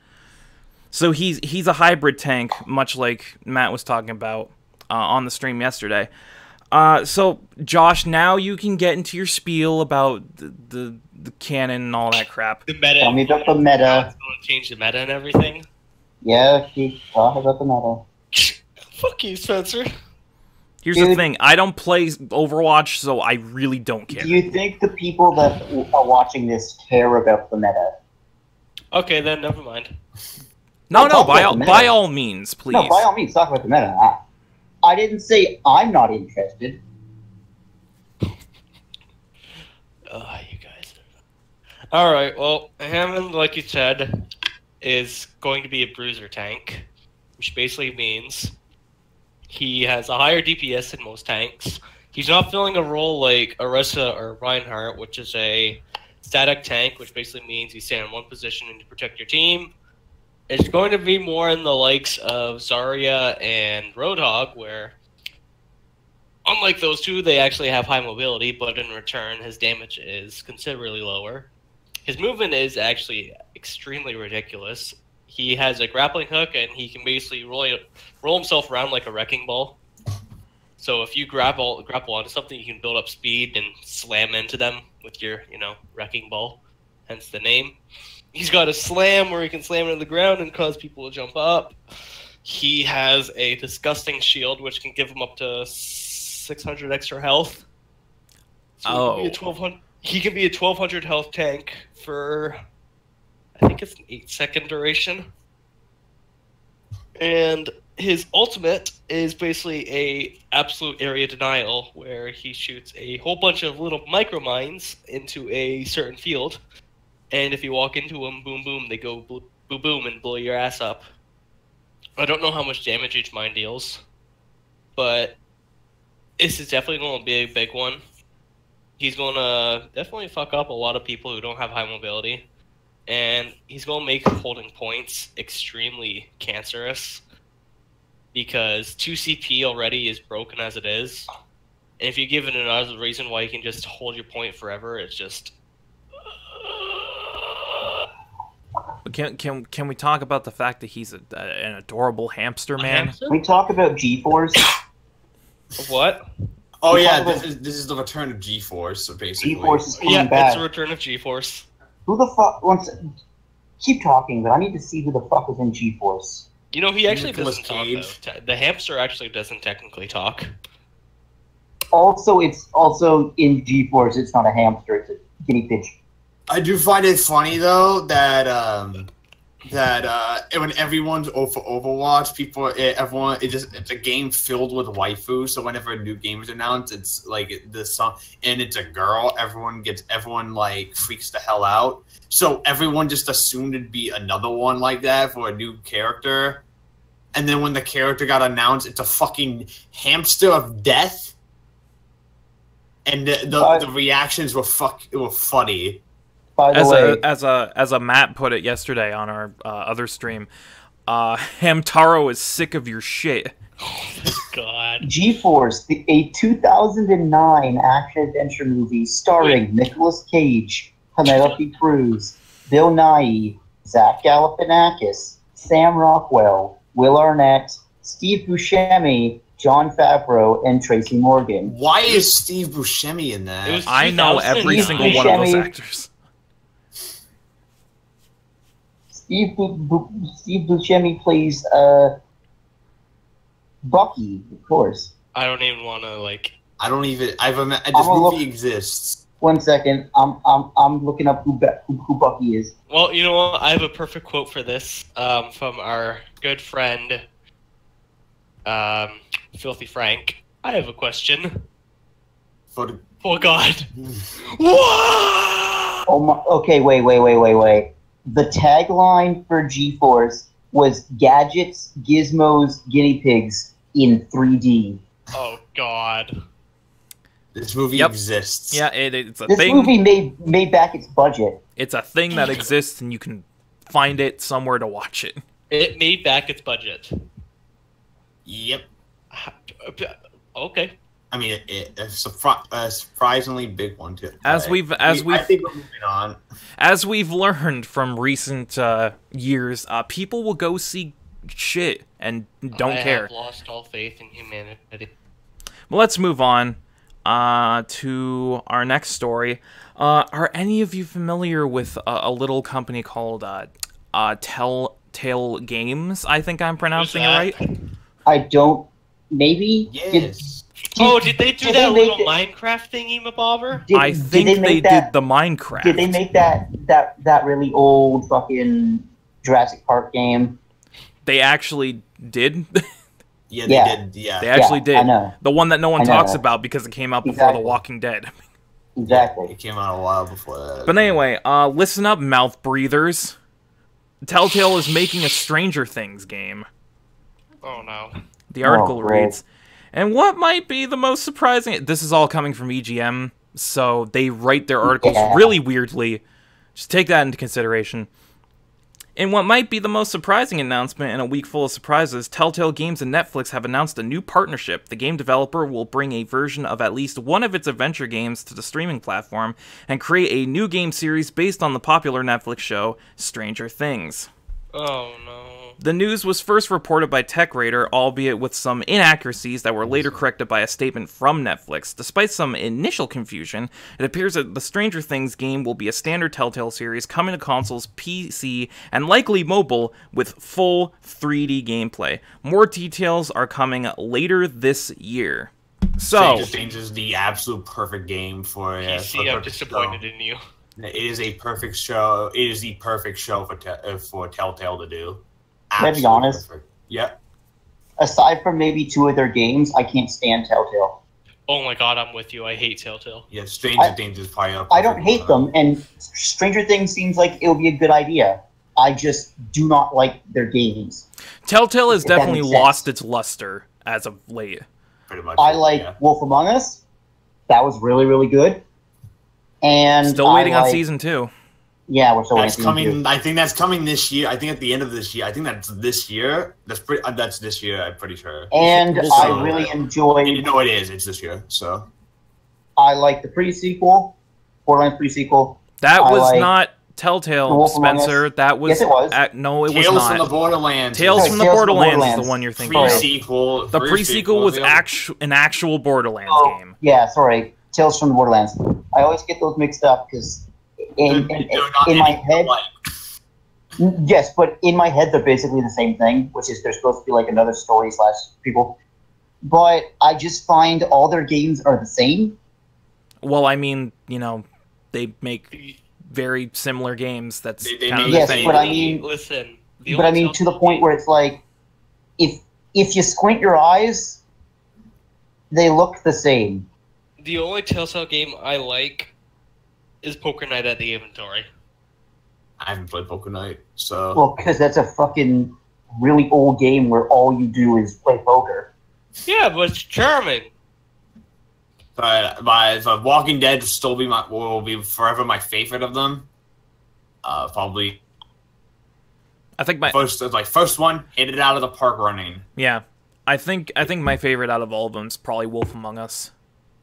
So he's a hybrid tank, much like Matt was talking about on the stream yesterday. So, Josh, now you can get into your spiel about the canon and all that crap. The meta. Tell me about the meta. How it's going to change the meta and everything. Yeah, talk about the meta. Fuck you, Spencer. Here's the thing. I don't play Overwatch, so I really don't care. Do you think the people that are watching this care about the meta? Okay, then never mind. No, Talk by about the meta. all means, please. No, by all means, talk about the meta. I didn't say I'm not interested. You guys. Alright, well, Hammond, like you said, is going to be a bruiser tank, which basically means he has a higher DPS than most tanks. He's not filling a role like Orisa or Reinhardt, which is a static tank, which basically means you stand in one position and you protect your team. It's going to be more in the likes of Zarya and Roadhog, where, unlike those two, they actually have high mobility, but in return, his damage is considerably lower. His movement is actually extremely ridiculous. He has a grappling hook, and he can basically roll himself around like a wrecking ball. So if you grapple onto something, you can build up speed and slam into them with your, wrecking ball, hence the name. He's got a slam where he can slam into the ground and cause people to jump up. He has a disgusting shield, which can give him up to 600 extra health. So he can be a 1200 health tank for, I think it's an 8-second duration. And his ultimate is basically a absolute area denial, where he shoots a whole bunch of little micro mines into a certain field. And if you walk into them, boom, boom, they go boom, boom, and blow your ass up. I don't know how much damage each mine deals, but this is definitely going to be a big one. He's going to definitely fuck up a lot of people who don't have high mobility, and he's going to make holding points extremely cancerous, because 2 CP already is broken as it is, and if you give it another reason why you can just hold your point forever, it's just... Can we talk about the fact that he's an adorable hamster, man? Can we talk about G-Force? What? Oh yeah, this is the return of G-Force, so basically. G-Force is coming back. It's the return of G-Force. Who the fuck wants... Keep talking, but I need to see who the fuck is in G-Force. He actually Nicolas doesn't Cage. talk, though. The hamster actually doesn't technically talk. Also, it's also in G-Force, it's not a hamster, it's a guinea pig. I do find it funny though that when everyone's for Overwatch, it's a game filled with waifus. So whenever a new game is announced, it's like the song, and it's a girl. Everyone like freaks the hell out. So everyone just assumed it'd be another one like that for a new character. and then when the character got announced, it's a fucking hamster of death. And the reactions were funny. By the way, As a Matt put it yesterday on our other stream, Hamtaro is sick of your shit. God. G-Force, a 2009 action-adventure movie starring Nicolas Cage, Penelope Cruz, Bill Nighy, Zach Galifianakis, Sam Rockwell, Will Arnett, Steve Buscemi, Jon Favreau, and Tracy Morgan. Why is Steve Buscemi in that? I know every single one of those actors. Steve Buscemi plays Bucky, of course. I don't even want to like. I don't even. This movie exists. 1 second. I'm looking up who Bucky is. Well, you know what? I have a perfect quote for this from our good friend, Filthy Frank. I have a question. Oh God! What? Oh my. Okay, wait. The tagline for G-Force was "Gadgets, Gizmos, Guinea Pigs in 3D." Oh God! This movie exists. Yeah, it's a This thing. movie made back its budget. It's a thing that exists, and you can find it somewhere to watch it. It made back its budget. Yep. Okay. I mean, a surprisingly big one too. I think we're moving on. As we've learned from recent years, people will go see shit and don't care. I have lost all faith in humanity. Well, let's move on to our next story. Are any of you familiar with a little company called Telltale Games? I think I'm pronouncing it right. I don't. Maybe. Yes. Did they do that little Minecraft thingy, Mabobber? I think they did the Minecraft. Did they make that really old fucking Jurassic Park game? They actually did. Yeah, they did. Yeah, they actually did. I know. The one that no one talks about because it came out before The Walking Dead. Exactly. It came out a while before that. But anyway, listen up, mouth breathers. Telltale is making a Stranger Things game. Oh no. The article reads, and what might be the most surprising... This is all coming from EGM, so they write their articles really weirdly. Just take that into consideration. In what might be the most surprising announcement in a week full of surprises, Telltale Games and Netflix have announced a new partnership. The game developer will bring a version of at least one of its adventure games to the streaming platform and create a new game series based on the popular Netflix show Stranger Things. Oh no. The news was first reported by TechRadar, albeit with some inaccuracies that were later corrected by a statement from Netflix. Despite some initial confusion, it appears that the Stranger Things game will be a standard Telltale series coming to consoles, PC, and likely mobile with full 3D gameplay. More details are coming later this year. So, Stranger Things is the absolute perfect game for PC, I'm disappointed in you. It is a perfect show. It is the perfect show for Telltale to do. Can I be honest? Perfect. Yeah. Aside from maybe two of their games, I can't stand Telltale. Oh my God, I'm with you. I hate Telltale. Yeah, Stranger Things is probably up. I don't hate them, and Stranger Things seems like it would be a good idea. I just do not like their games. Telltale has definitely lost its luster as of late. Pretty much. I like Wolf Among Us. That was really, really good. And still waiting on season 2. Yeah, we're still waiting. Coming. I think that's coming this year. I think at the end of this year. I think that's this year. That's this year. I'm pretty sure. And I really enjoy. You know it is. It's this year. So. I like the pre-sequel, Borderlands pre-sequel. That was not Telltale, Spencer. That was. Yes, it was. No, it was not. Tales from the Borderlands. Tales from the Borderlands is the one you're thinking of. Pre-sequel. The pre-sequel was an actual Borderlands game. Yeah, sorry. Tales from the Borderlands. I always get those mixed up because in my head, yes, but in my head they're basically the same thing, which is they're supposed to be like another story / people. But I just find all their games are the same. Well, I mean, you know, they make very similar games. That's kind of yes, the thing. but I mean, listen. But I mean, to the point where it's like, if you squint your eyes, they look the same. The only Telltale game I like is Poker Night at the Inventory. I haven't played Poker Night, so. Well, because that's a fucking really old game where all you do is play poker. Yeah, but it's charming. But Walking Dead will be forever my favorite of them. Probably. I think my first one hit it out of the park running. Yeah, I think my favorite out of all of them is probably Wolf Among Us,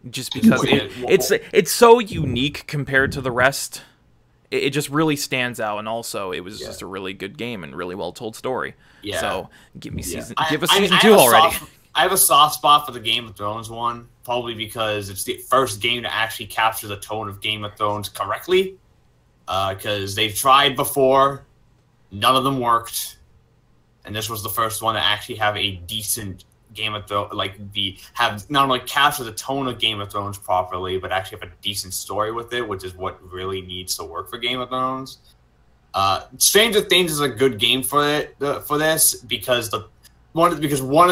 just because it's so unique compared to the rest. It just really stands out, and also it was just a really good game and really well told story. Yeah. So give us season 2 already. I have a soft spot for the Game of Thrones one, probably because it's the first game to actually capture the tone of Game of Thrones correctly. Because they've tried before, none of them worked, and this was the first one to actually have a decent Game of Thrones, have not only capture the tone of Game of Thrones properly, but actually have a decent story with it, which is what really needs to work for Game of Thrones. Stranger Things is a good game for this because one of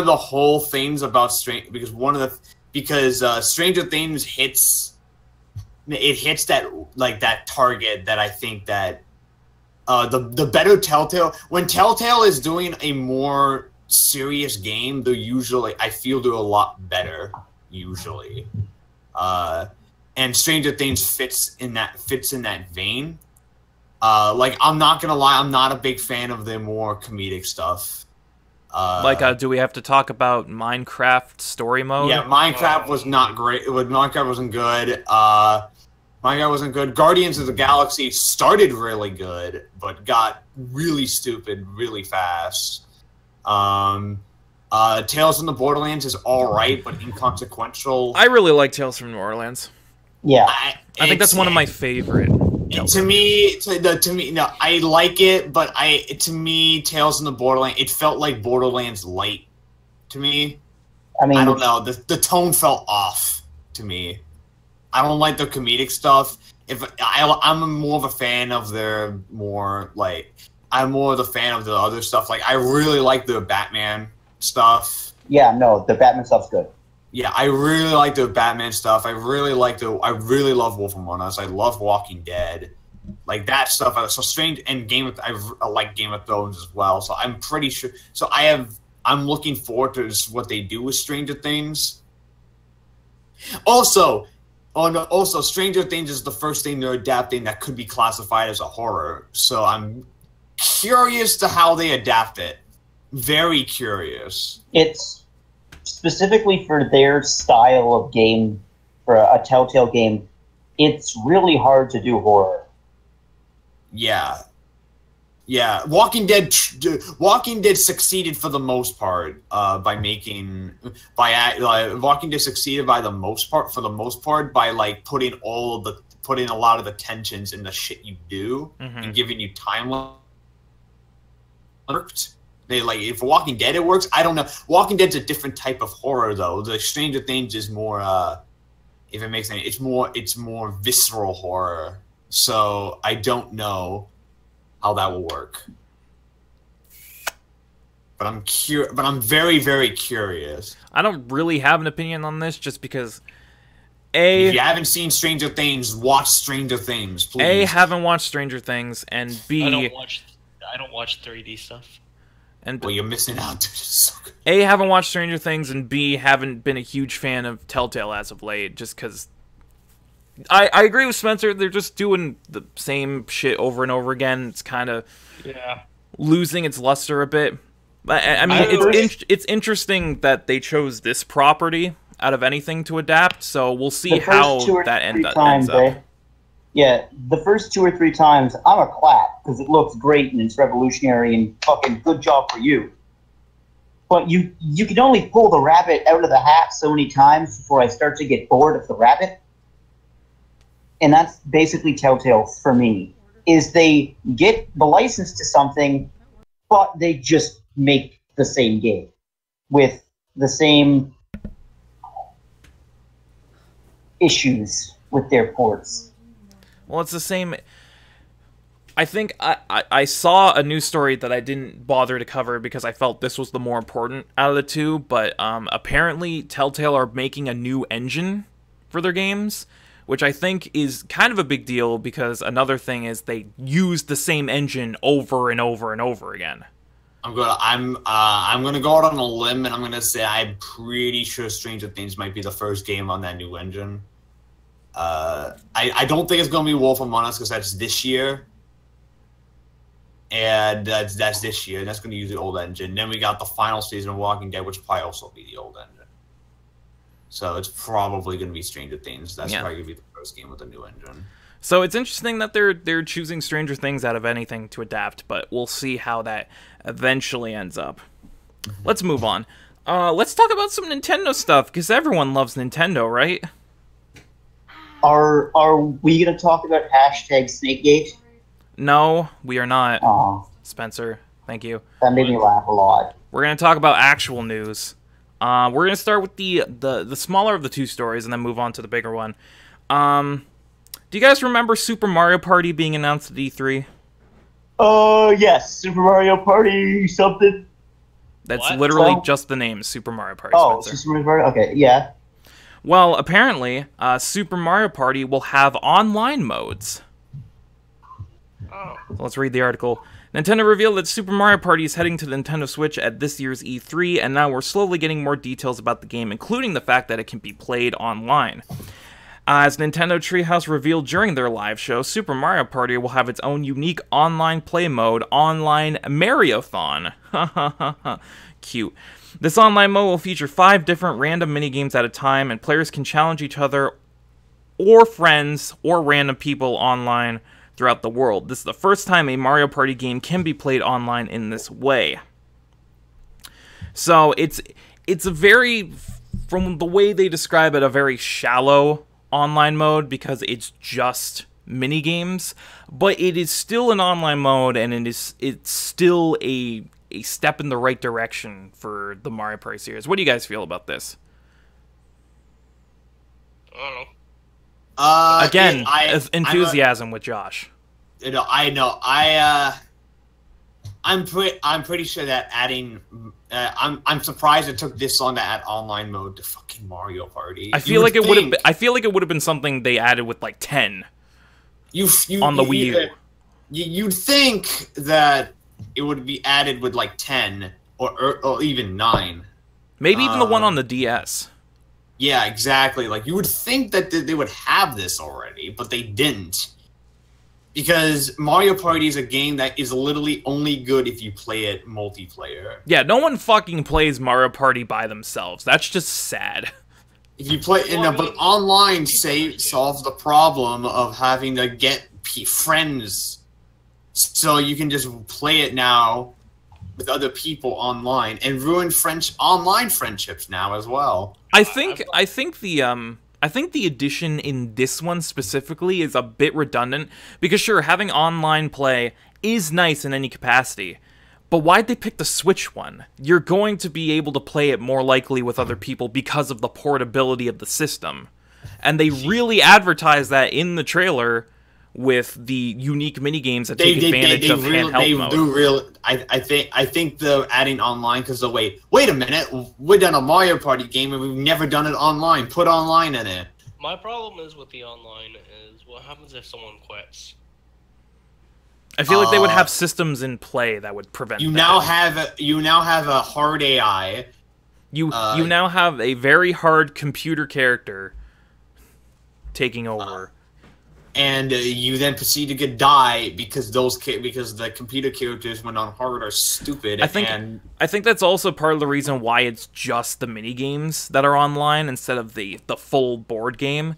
the whole things about Stranger Things hits that that target that I think that the better Telltale, when Telltale is doing a more serious game, I feel they're a lot better usually, and Stranger Things fits in that vein. I'm not gonna lie, I'm not a big fan of the more comedic stuff. Do we have to talk about Minecraft story mode? Yeah, Minecraft was not great. Minecraft wasn't good. Minecraft wasn't good. Guardians of the Galaxy started really good, but got really stupid really fast. Tales from the Borderlands is alright, but inconsequential. I really like Tales from New Orleans. Yeah. I think that's one of my favorite. To me, no, I like it, but to me, Tales from the Borderlands, it felt like Borderlands Light to me. I mean, I don't know, the tone felt off to me. I don't like the comedic stuff. I'm more of a fan of their I'm more of the fan of the other stuff. I really like the Batman stuff. Yeah, no, the Batman stuff's good. Yeah, I really like the Batman stuff. I really love Wolf Among Us. I love Walking Dead. That stuff. So Strange and I like Game of Thrones as well. So I'm pretty sure. So I'm looking forward to what they do with Stranger Things. Also, Stranger Things is the first thing they're adapting that could be classified as a horror. So I'm curious to how they adapt it. Very curious. It's specifically for their style of game, for a Telltale game, it's really hard to do horror. Yeah. Yeah, Walking Dead succeeded for the most part Walking Dead succeeded for the most part by putting a lot of the tensions in the shit you do and giving you timeline. Worked. If Walking Dead it works, I don't know. Walking Dead's a different type of horror though. The Stranger Things is more if it makes sense, it's more visceral horror. So I don't know how that will work. But I'm very, very curious. I don't really have an opinion on this just because if you haven't seen Stranger Things, watch Stranger Things, please. Haven't watched Stranger Things, and B, I don't watch 3D stuff. And well, you're missing out, dude. It's so good. A, haven't watched Stranger Things, and B, haven't been a huge fan of Telltale as of late, just because I agree with Spencer. They're just doing the same shit over and over again. It's kind of losing its luster a bit. But I mean, it's interesting that they chose this property out of anything to adapt. So we'll see how that ends up. Yeah, the first 2 or 3 times, I'm a clap because it looks great and it's revolutionary and fucking good job for you. But you can only pull the rabbit out of the hat so many times before I start to get bored of the rabbit. And that's basically Telltale for me, is they get the license to something, but they just make the same game with the same issues with their ports. Well, it's the same. I think I saw a news story that I didn't bother to cover because I felt this was the more important out of the two, but apparently Telltale are making a new engine for their games, which I think is kind of a big deal because another thing is they use the same engine over and over and over again. I'm gonna go out on a limb, and I'm gonna say I'm pretty sure Stranger Things might be the first game on that new engine. I don't think it's gonna be Wolf Among Us because that's this year, and that's this year. And that's gonna use the old engine. Then we got the final season of Walking Dead, which will probably also be the old engine. So it's probably gonna be Stranger Things. That's probably gonna be the first game with a new engine. So it's interesting that they're choosing Stranger Things out of anything to adapt, but we'll see how that eventually ends up. Let's move on. Let's talk about some Nintendo stuff, because everyone loves Nintendo, right? Are we going to talk about hashtag Snakegate? No, we are not. Aw, Spencer, thank you. that made me laugh a lot. We're going to talk about actual news. We're going to start with the smaller of the two stories and then move on to the bigger one. Do you guys remember Super Mario Party being announced at E3? Yes, Super Mario Party something. That's What? literally So- just the name, Super Mario Party, Oh, Spencer. Super Mario Party? Okay, yeah. Well, apparently, Super Mario Party will have online modes. Oh. So let's read the article. Nintendo revealed that Super Mario Party is heading to the Nintendo Switch at this year's E3, and now we're slowly getting more details about the game, including the fact that it can be played online. As Nintendo Treehouse revealed during their live show, Super Mario Party will have its own unique online play mode, Online Mariothon. Cute. This online mode will feature 5 different random minigames at a time, and players can challenge each other or friends or random people online throughout the world. This is the first time a Mario Party game can be played online in this way. So it's a very, from the way they describe it, a very shallow online mode because it's just mini games, but it is still an online mode, and it's still a step in the right direction for the Mario Party series. What do you guys feel about this? I don't know. Again, enthusiasm with Josh. I know. I'm pretty sure that adding. I'm surprised it took this long to add online mode to fucking Mario Party. I feel like it would have. I feel like it would have been something they added with like 10 on the Wii U. You'd think that it would be added with like 10 or even 9. Maybe even the one on the DS. Yeah, exactly. Like you would think that they would have this already, but they didn't. Because Mario Party is a game that is literally only good if you play it multiplayer. Yeah, no one fucking plays Mario Party by themselves. That's just sad. If you play, but online solves the problem of having to get friends, so you can just play it now with other people online and ruin online friendships now as well. I think the addition in this one specifically is a bit redundant, because sure, having online play is nice in any capacity, but why'd they pick the Switch one? You're going to be able to play it more likely with other people because of the portability of the system. And they really advertise that in the trailer with the unique minigames that take advantage of handheld mode. I think they're adding online because they'll wait a minute, we've done a Mario Party game and we've never done it online. Put online in it. My problem is with the online is what happens if someone quits? I feel like they would have systems in play that would prevent that. You now have a hard AI. You now have a very hard computer character taking over. And you then proceed to die because the computer characters when on hard are stupid. I think that's also part of the reason why it's just the mini games that are online instead of the full board game.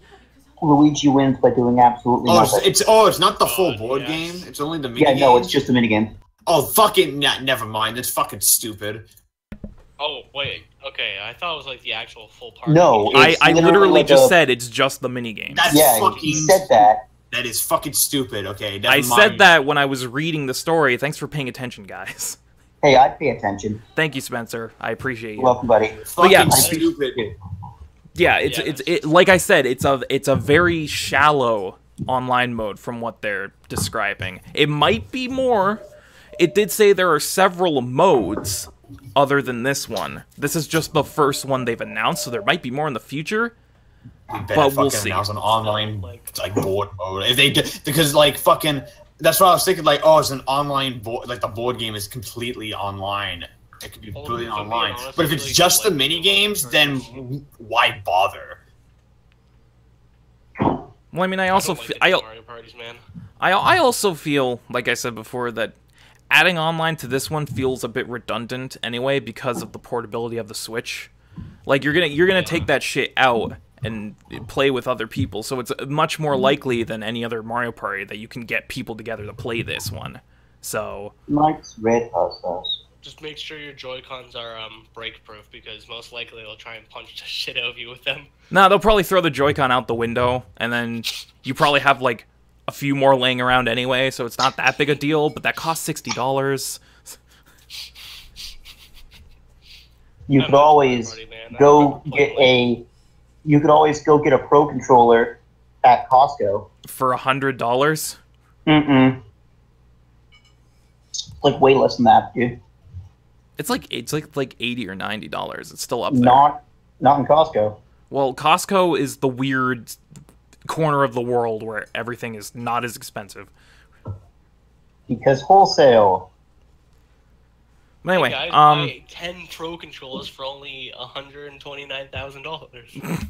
Luigi wins by doing absolutely nothing. It's not the full board game. It's only the mini. Yeah, no, it's just a minigame. Oh, fucking never mind. It's fucking stupid. Oh wait, okay. I thought it was like the actual full party. No, I literally just said it's just the mini game. He said that. That is fucking stupid. Okay, I said that when I was reading the story. Thanks for paying attention, guys. Hey, I'd pay attention. Thank you, Spencer. I appreciate you. You're welcome, buddy. Fucking stupid. Yeah, it's like I said, it's a very shallow online mode from what they're describing. It might be more. It did say there are several modes other than this one. This is just the first one they've announced, so there might be more in the future. But we'll see. Announce an online like board mode if they do, because like fucking That's what I was thinking. Like, oh, it's an online board. Like the board game is completely online. It could be completely online. Honest, But if it's just the mini games, then why bother? Well, I mean, I also Mario parties, man. I also feel, like I said before, that adding online to this one feels a bit redundant anyway because of the portability of the Switch. Like you're gonna take that shit out and play with other people, so it's much more likely than any other Mario Party that you can get people together to play this one. So Mike's red sauce. Just make sure your Joy-Cons are break-proof, because most likely they'll try and punch the shit out of you with them. nah, they'll probably throw the Joy-Con out the window, and then you probably have like a few more laying around anyway, so it's not that big a deal. But that costs $60. You could always go get a. You could always go get a Pro controller at Costco For $100. Like way less than that, dude. It's like $80 or $90. It's still up there. Not in Costco. Well, Costco is the weird corner of the world where everything is not as expensive. Because wholesale. But anyway, hey guys, buy 10 Pro controllers for only $129,000.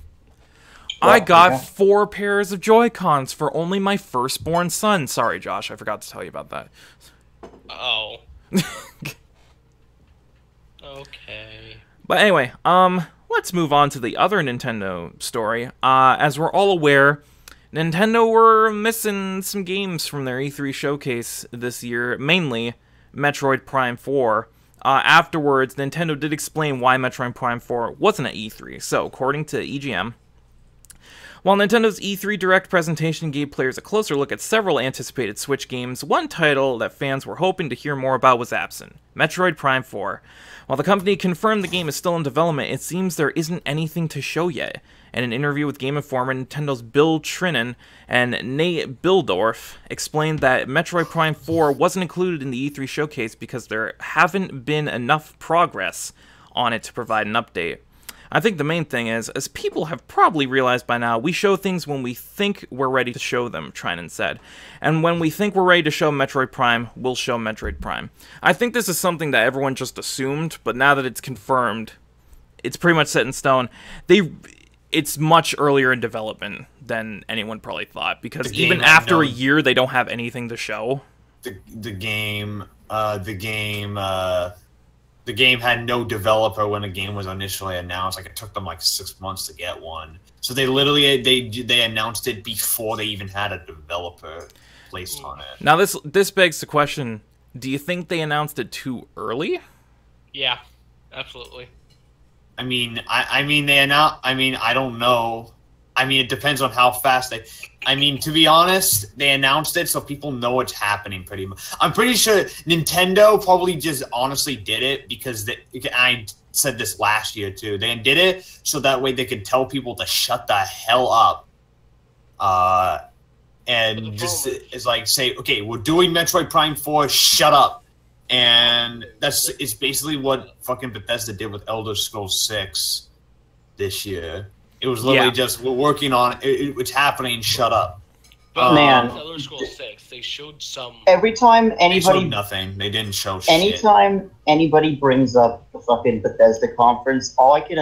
I got 4 pairs of Joy-Cons for only my firstborn son. Sorry, Josh, I forgot to tell you about that. Oh. Okay. But anyway, let's move on to the other Nintendo story. As we're all aware, Nintendo were missing some games from their E3 showcase this year, mainly Metroid Prime 4. Afterwards, Nintendo did explain why Metroid Prime 4 wasn't at E3. So, according to EGM, while Nintendo's E3 Direct presentation gave players a closer look at several anticipated Switch games, one title that fans were hoping to hear more about was absent: Metroid Prime 4. While the company confirmed the game is still in development, it seems there isn't anything to show yet. In an interview with Game Informer, Nintendo's Bill Trinan and Nate Bildorf explained that Metroid Prime 4 wasn't included in the E3 showcase because there haven't been enough progress on it to provide an update. I think the main thing is, as people have probably realized by now, we show things when we think we're ready to show them, Trinan said. And when we think we're ready to show Metroid Prime, we'll show Metroid Prime. I think this is something that everyone just assumed, but now that it's confirmed, it's pretty much set in stone. It's much earlier in development than anyone probably thought, because even after a year, they don't have anything to show. The game had no developer when the game was initially announced. Like, it took them like 6 months to get one. So they literally they announced it before they even had a developer placed on it. Now this begs the question: do you think they announced it too early? Yeah, absolutely. I mean, they announced. I mean, I don't know. I mean, it depends on how fast they. I mean, to be honest, they announced it so people know what's happening pretty much. I'm pretty sure Nintendo probably just honestly did it because I said this last year too. They did it so that way they could tell people to shut the hell up. And just is like say, okay, we're doing Metroid Prime 4, shut up. And it's basically what fucking Bethesda did with Elder Scrolls 6 this year. It was literally just, we're working on it. It's happening. Shut up. But man, Elder Scrolls 6, they showed some. Every time They showed anybody, nothing. They didn't show shit. anytime anybody brings up the fucking Bethesda conference, all I can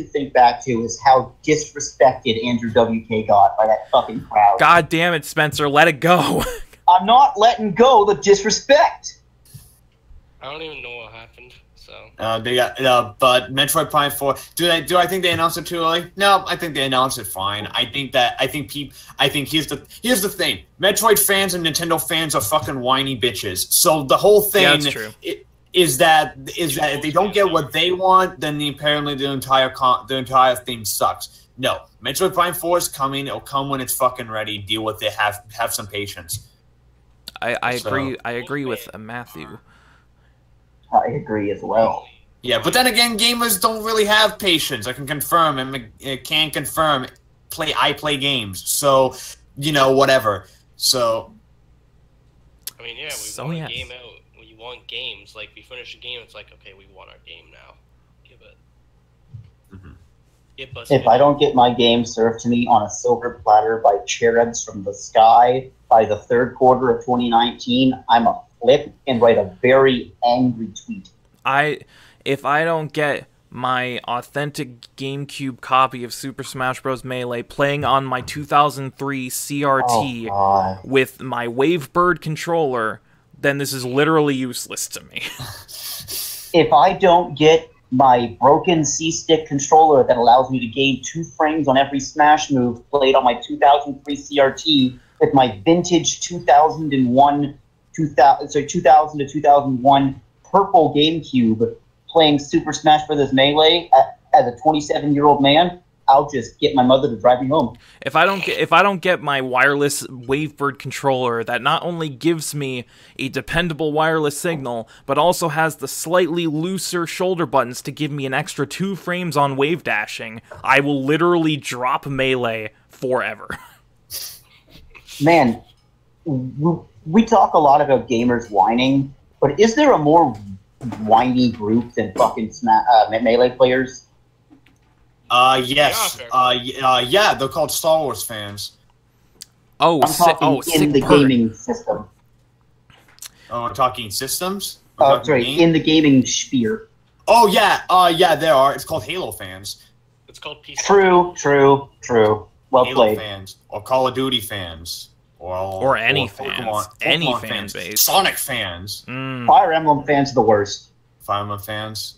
think back to is how disrespected Andrew WK got by that fucking crowd. God damn it, Spencer, let it go. I'm not letting go the disrespect. I don't even know what happened. So They got, but Metroid Prime 4. Do I think they announced it too early? No, I think they announced it fine. I think here's the thing. Metroid fans and Nintendo fans are fucking whiny bitches. So the whole thing Yeah, that's true. is that if they don't get what they want, then apparently the entire thing sucks. No, Metroid Prime 4 is coming. It'll come when it's fucking ready. Deal with it. Have some patience. I agree with Matthew. I agree as well. Yeah, but then again, gamers don't really have patience. I can confirm and can confirm. I play games, so whatever. So I mean, yeah, we want a game out. When you want games, like we finish a game, it's like, okay, we want our game now. Give it. Get busted. If I don't get my game served to me on a silver platter by cherubs from the sky by the third quarter of 2019, I'm a flip and write a very angry tweet. If I don't get my authentic GameCube copy of Super Smash Bros. Melee playing on my 2003 CRT with my Wavebird controller, then this is literally useless to me. If I don't get my broken C-stick controller that allows me to gain 2 frames on every Smash move played on my 2003 CRT with my vintage 2000 to 2001 purple GameCube playing Super Smash Bros. Melee as a 27-year-old man, I'll just get my mother to drive me home. If I don't get my wireless Wavebird controller that not only gives me a dependable wireless signal, but also has the slightly looser shoulder buttons to give me an extra 2 frames on wave dashing, I will literally drop Melee forever. Man, we talk a lot about gamers whining, but is there a more whiny group than fucking Melee players? Yes. Yeah, they're called Star Wars fans. Oh, I'm talking in the gaming system. Oh, we're talking systems? In the gaming sphere. Oh, yeah. Yeah, there are. It's called Halo fans. It's called PC. True. Well Halo played. fans. Or Call of Duty fans. Or any fans. Pokemon Any fan fans. base. Sonic fans. Fire Emblem fans are the worst. Fire Emblem fans.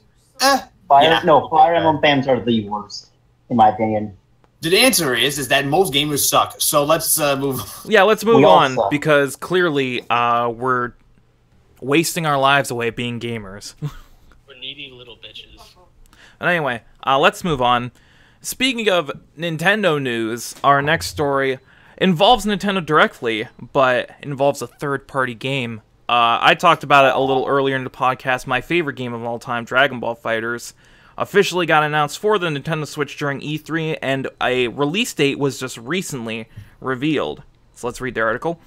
Fire Emblem fans are the worst, in my opinion. The answer is that most gamers suck. So let's move on. Yeah, let's move on, suck. because clearly we're wasting our lives away being gamers. We're needy little bitches. But anyway, let's move on. Speaking of Nintendo news, our next story involves Nintendo directly, but involves a third-party game. I talked about it a little earlier in the podcast. My favorite game of all time, Dragon Ball FighterZ, officially got announced for the Nintendo Switch during E3, and a release date was just recently revealed. So let's read the article.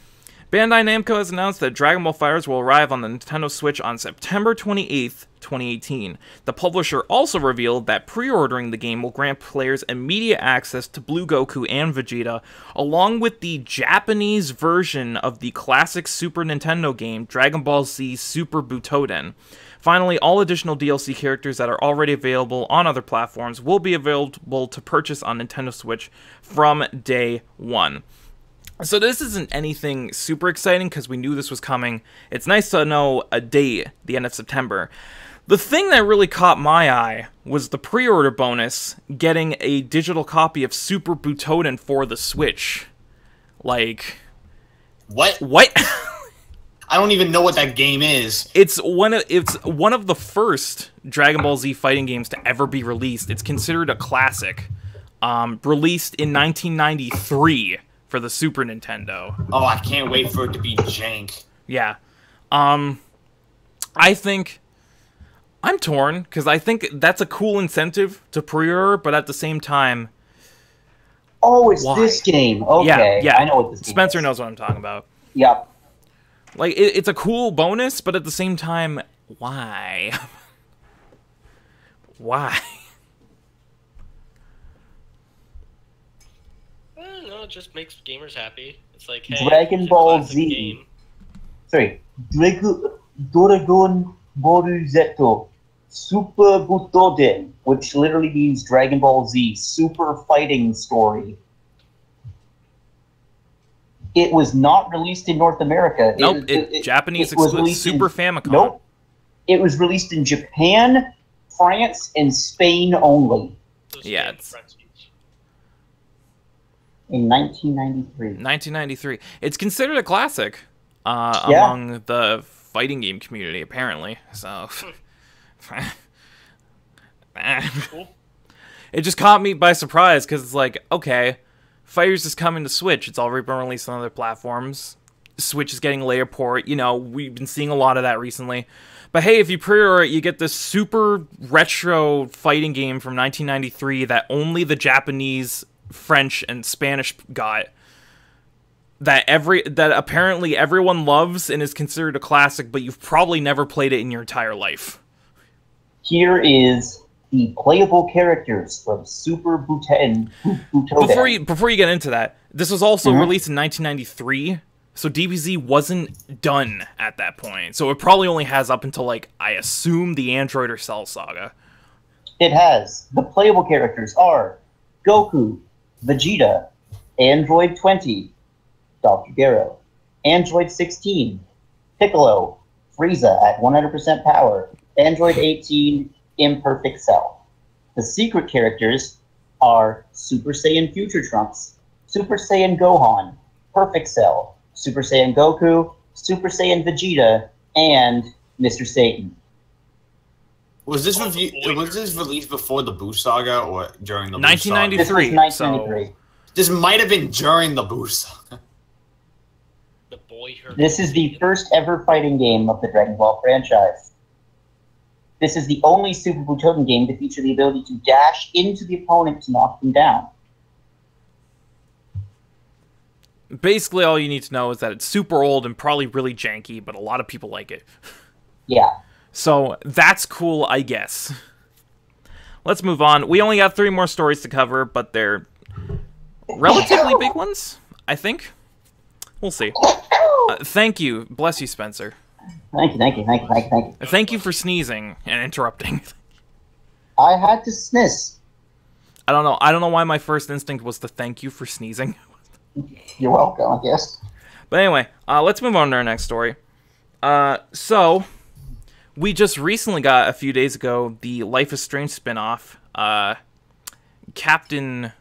Bandai Namco has announced that Dragon Ball FighterZ will arrive on the Nintendo Switch on September 28th, 2018. The publisher also revealed that pre-ordering the game will grant players immediate access to Blue Goku and Vegeta, along with the Japanese version of the classic Super Nintendo game, Dragon Ball Z Super Butoden. Finally, all additional DLC characters that are already available on other platforms will be available to purchase on Nintendo Switch from day one. So this isn't anything super exciting because we knew this was coming. It's nice to know a date, the end of September. The thing that really caught my eye was the pre-order bonus, getting a digital copy of Super Butoden for the Switch. Like... What? I don't even know what that game is. It's one of the first Dragon Ball Z fighting games to ever be released. It's considered a classic. Released in 1993 for the Super Nintendo. Oh, I can't wait for it to be jank. Yeah. I think... I'm torn, because I think that's a cool incentive to pre-order, but at the same time... Oh, it's why? this game. Okay, yeah. I know what this game Spencer is. knows what I'm talking about. Yep. Like, it's a cool bonus, but at the same time, why? Why? I don't know, it just makes gamers happy. It's like, hey, Dragon it's a Ball classic Z. game. Sorry. Dragon Ball Z Super Butoden, which literally means Dragon Ball Z Super Fighting Story. It was not released in North America. Nope, Japanese exclusive Super Famicom. Nope. It was released in Japan, France, and Spain only. Yeah, it's... In 1993. 1993. It's considered a classic among the fighting game community, apparently. So... Cool. It just caught me by surprise, because it's like, okay, FighterZ is coming to Switch. It's already been released on other platforms. Switch is getting layer port. You know, we've been seeing a lot of that recently. But hey, if you pre-order it, you get this super retro fighting game from 1993 that only the Japanese, French, and Spanish got. That apparently everyone loves and is considered a classic, but you've probably never played it in your entire life. Here is the playable characters from Super Butoden. Before you get into that, this was also released in 1993, so DBZ wasn't done at that point. So it probably only has up until, like, I assume the Android or Cell Saga. It has. The playable characters are Goku, Vegeta, Android 20, Dr. Gero, Android 16, Piccolo, Frieza at 100% power, Android 18, Imperfect Cell. The secret characters are Super Saiyan Future Trunks, Super Saiyan Gohan, Perfect Cell, Super Saiyan Goku, Super Saiyan Vegeta, and Mr. Satan. Was this released before the Boo Saga or during the Boo 1993? This was 1993. So This might have been during the Boo Saga. The boy heard This is the first ever fighting game of the Dragon Ball franchise. This is the only Super Butoden game to feature the ability to dash into the opponent to knock them down. basically all you need to know is that it's super old and probably really janky, but a lot of people like it. Yeah. So that's cool, I guess. Let's move on. We only got 3 more stories to cover, but they're relatively big ones, I think. We'll see. Thank you. Bless you, Spencer. Thank you. Thank you for sneezing and interrupting. I had to sneeze. I don't know why my first instinct was to thank you for sneezing. You're welcome, I guess. But anyway, let's move on to our next story. So, we just recently got, a few days ago, the Life is Strange spin-off, Captain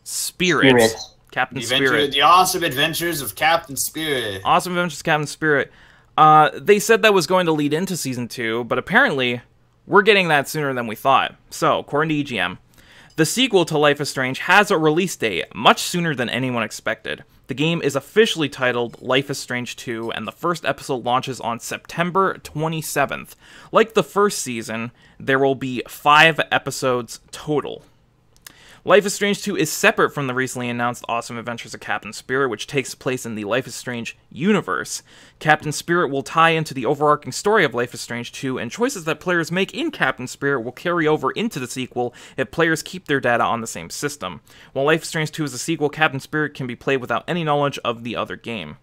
Spirit. Captain Spirit. The Awesome Adventures of Captain Spirit. Awesome Adventures of Captain Spirit. They said that was going to lead into Season 2, but apparently, we're getting that sooner than we thought. So, according to EGM, the sequel to Life is Strange has a release date much sooner than anyone expected. The game is officially titled Life is Strange 2, and the first episode launches on September 27th. Like the first season, there will be 5 episodes total. Life is Strange 2 is separate from the recently announced Awesome Adventures of Captain Spirit, which takes place in the Life is Strange universe. Captain Spirit will tie into the overarching story of Life is Strange 2, and choices that players make in Captain Spirit will carry over into the sequel if players keep their data on the same system. While Life is Strange 2 is a sequel, Captain Spirit can be played without any knowledge of the other game.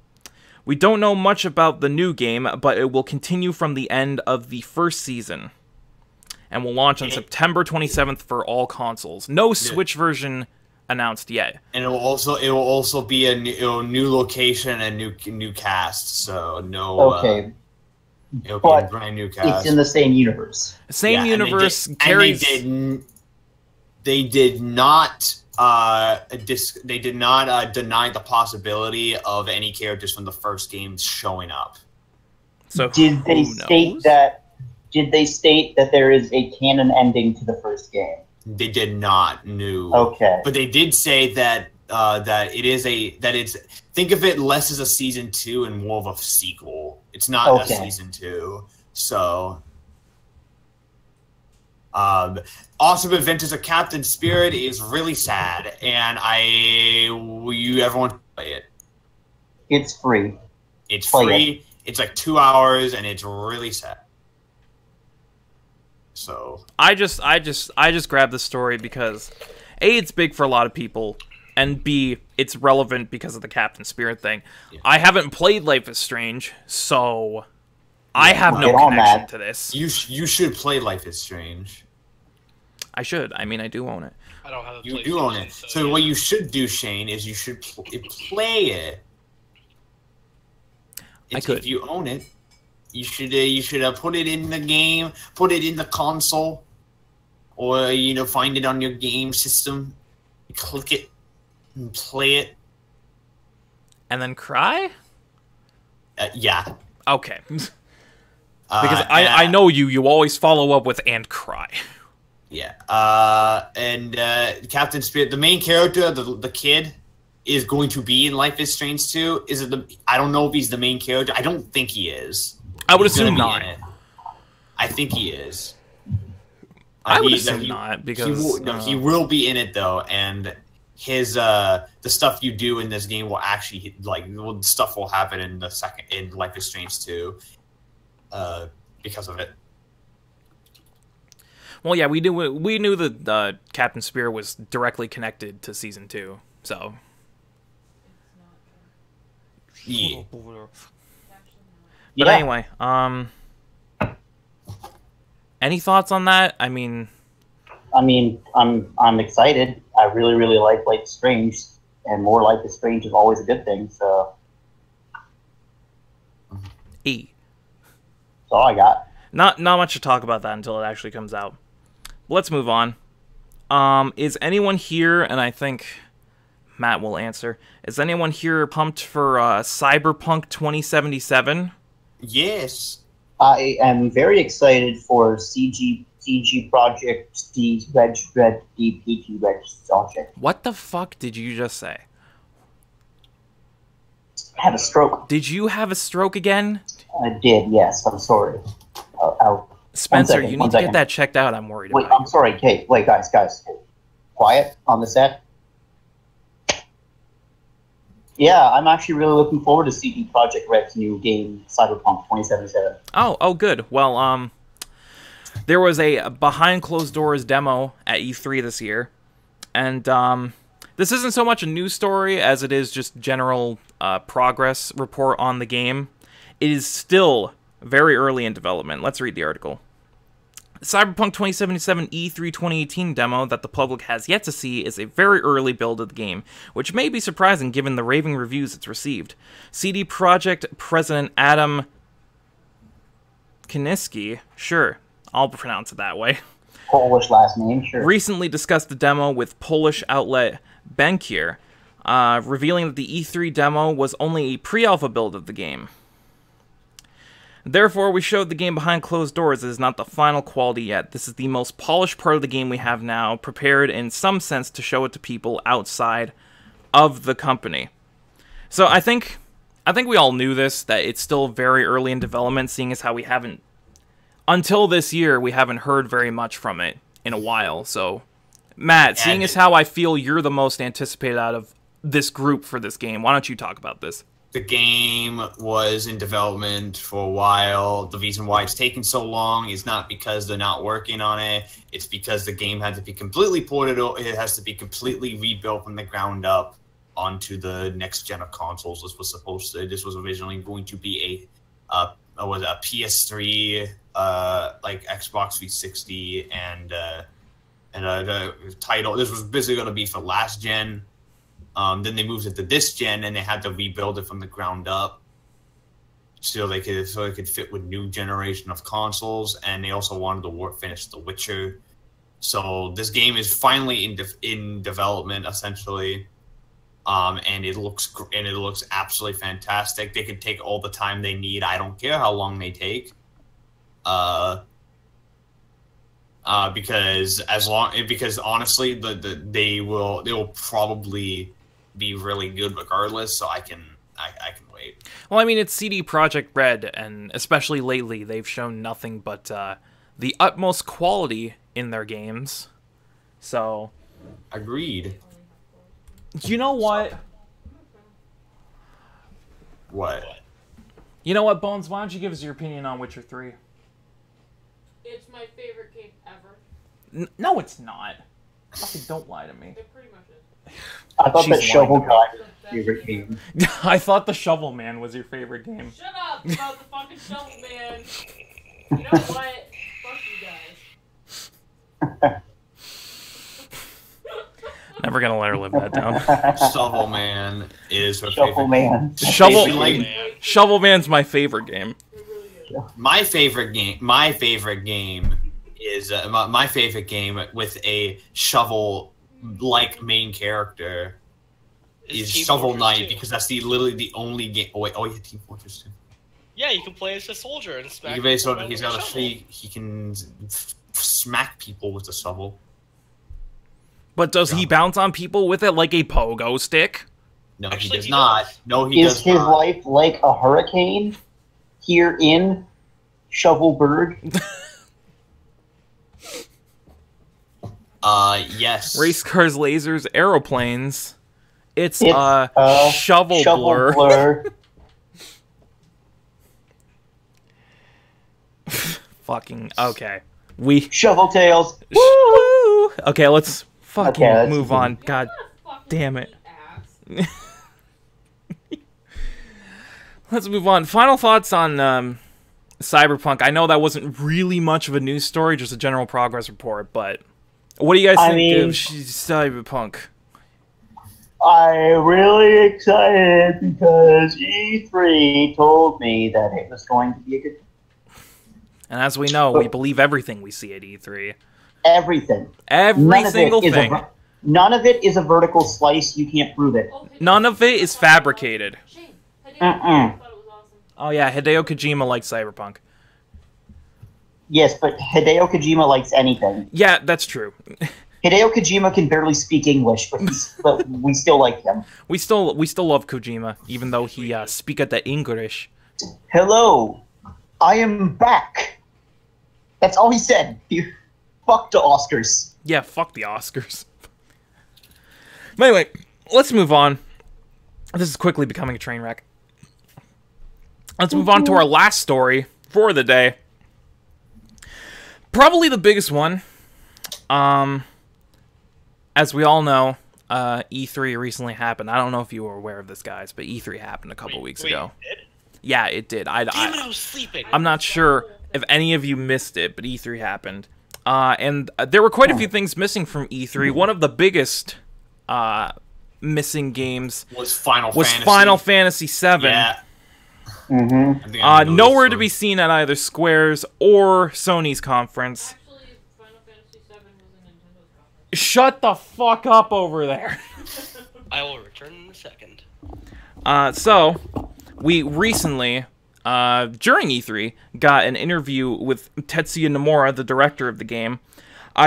We don't know much about the new game, but it will continue from the end of the first season, and will launch on September 27th for all consoles. No Switch version announced yet. And it will also be a new location and new cast. So no. Okay. It'll be a brand new cast. It's in the same universe. Same universe. They did not deny the possibility of any characters from the first game showing up. So Did they state that there is a canon ending to the first game? They did not. No. Okay. But they did say that think of it less as a season 2 and more of a sequel. It's not a season 2. So Awesome Adventures of Captain Spirit is really sad, and everyone should play it. It's free. It's free. It's like 2 hours, and it's really sad. So I just grabbed the story because A, it's big for a lot of people, and B, it's relevant because of the Captain Spirit thing. Yeah. I haven't played Life is Strange, so I have no connection to this. You should play Life is Strange. I should. I mean, I do own it. I don't have a You do own it. So what you should do, Shane, is you should play it. If you own it. You should put it in the game, put it in the console, or find it on your game system, click it, and play it, and then cry. Yeah. Okay. Because I know you always follow up with "and cry." Yeah. And Captain Spirit, the main character, the kid, is going to be in Life is Strange 2. I don't know if he's the main character. I don't think he is. I would assume not. I think he is. I would assume not, because he will be in it though, and his the stuff you do in this game will actually stuff will happen in Life is Strange 2, because of it. Well, yeah, we knew that Captain Spear was directly connected to season 2, so. Yeah. But anyway, any thoughts on that? I mean, I'm excited. I really, really like Life is Strange, and more Life is Strange is always a good thing. So, E. That's all I got. Not much to talk about that until it actually comes out. Let's move on. Is anyone here, and I think Matt will answer, is anyone here pumped for Cyberpunk 2077? Yes. I am very excited for CG Project D Reg DPT Project. What the fuck did you just say? I had a stroke. Did you have a stroke again? I did, yes. I'm sorry. Spencer, you need to get that checked out. I'm worried Wait, about I'm sorry. Kate, wait, guys. Quiet on the set. Yeah, I'm actually really looking forward to CD Projekt Red's new game, Cyberpunk 2077. Oh, good. Well, there was a behind closed doors demo at E3 this year, and this isn't so much a news story as it is just general progress report on the game. It is still very early in development. Let's read the article. Cyberpunk 2077 E3 2018 demo that the public has yet to see is a very early build of the game, which may be surprising given the raving reviews it's received. CD Projekt President Adam Kiniski, sure, I'll pronounce it that way, Polish last name, sure. recently discussed the demo with Polish outlet Benkier, revealing that the E3 demo was only a pre-alpha build of the game. Therefore, we showed the game behind closed doors as not the final quality yet. This is the most polished part of the game we have now, prepared in some sense to show it to people outside of the company. So I think we all knew this, that it's still very early in development, seeing as how we haven't, until this year, we haven't heard very much from it in a while. So, Matt, seeing as how I feel you're the most anticipated out of this group for this game, why don't you talk about this? The game was in development for a while. The reason why it's taken so long is not because they're not working on it. It's because the game had to be completely ported. It has to be completely rebuilt from the ground up onto the next gen of consoles. This was originally going to be a PS3, like Xbox 360, and a title. This was basically going to be for last gen. Then they moved it to this gen, and they had to rebuild it from the ground up, so it could fit with new generation of consoles. And they also wanted to finish The Witcher. So this game is finally in development, essentially, and it looks absolutely fantastic. They can take all the time they need. I don't care how long they take, because honestly, they will probably be really good regardless, so I can wait. Well, I mean, it's CD Projekt Red, and especially lately, they've shown nothing but the utmost quality in their games. So, agreed. You know what? What? You know what, Bones? Why don't you give us your opinion on Witcher 3? It's my favorite game ever. No, it's not. Fucking don't lie to me. It pretty much is. I thought that She's Shovel lying. Guy was my favorite game. I thought the Shovel Man was your favorite game. Shut up about the fucking Shovel Man. You know what? Fuck you guys. Never gonna let her live that down. Shovel Man is her Shovel favorite. Man. Shovel Man's my favorite game. My favorite game is my favorite game with a shovel-like main character is Shovel Knight, because that's literally the only game. Oh, yeah, Team Fortress 2. Yeah, you can play as a soldier and smack. He can smack people with a shovel. But does he bounce on people with it like a pogo stick? No, Actually, he does he not. does. No, he does Is his not. life like a hurricane here in Shovelberg? Yes. Race cars, lasers, aeroplanes. It's shovel blur. blur. Fucking okay. Shovel tails. Woo! Okay, let's fucking let's move move. on. God damn it. Let's move on. Final thoughts on Cyberpunk. I know that wasn't really much of a news story, just a general progress report, but what do you guys think of Cyberpunk? I'm really excited because E3 told me that it was going to be a good. And as we know, we believe everything we see at E3. Everything. Every single thing. None of it is a vertical slice. You can't prove it. None of it is fabricated. Mm-mm. Oh yeah, Hideo Kojima likes Cyberpunk. Yes, but Hideo Kojima likes anything. Yeah, that's true. Hideo Kojima can barely speak English, but we still like him. We still love Kojima, even though he speak at the English. Hello, I am back. That's all he said. Fuck the Oscars. Yeah, fuck the Oscars. But anyway, let's move on. This is quickly becoming a train wreck. Let's move on to our last story for the day. Probably the biggest one. As we all know, E3 recently happened. I don't know if you were aware of this, guys, but E3 happened a couple weeks ago. It did? Yeah, it did. Damn it, I was sleeping. I'm not sure if any of you missed it, but E3 happened. And there were quite a few things missing from E3. One of the biggest missing games Was Final Fantasy VII. Yeah. Mm-hmm. I think I know Nowhere this to be one. seen at either Square's or Sony's conference. Actually, Final Fantasy VII was in Nintendo's conference. Shut the fuck up over there. I will return in a second. So, we recently, during E3, got an interview with Tetsuya Nomura, the director of the game.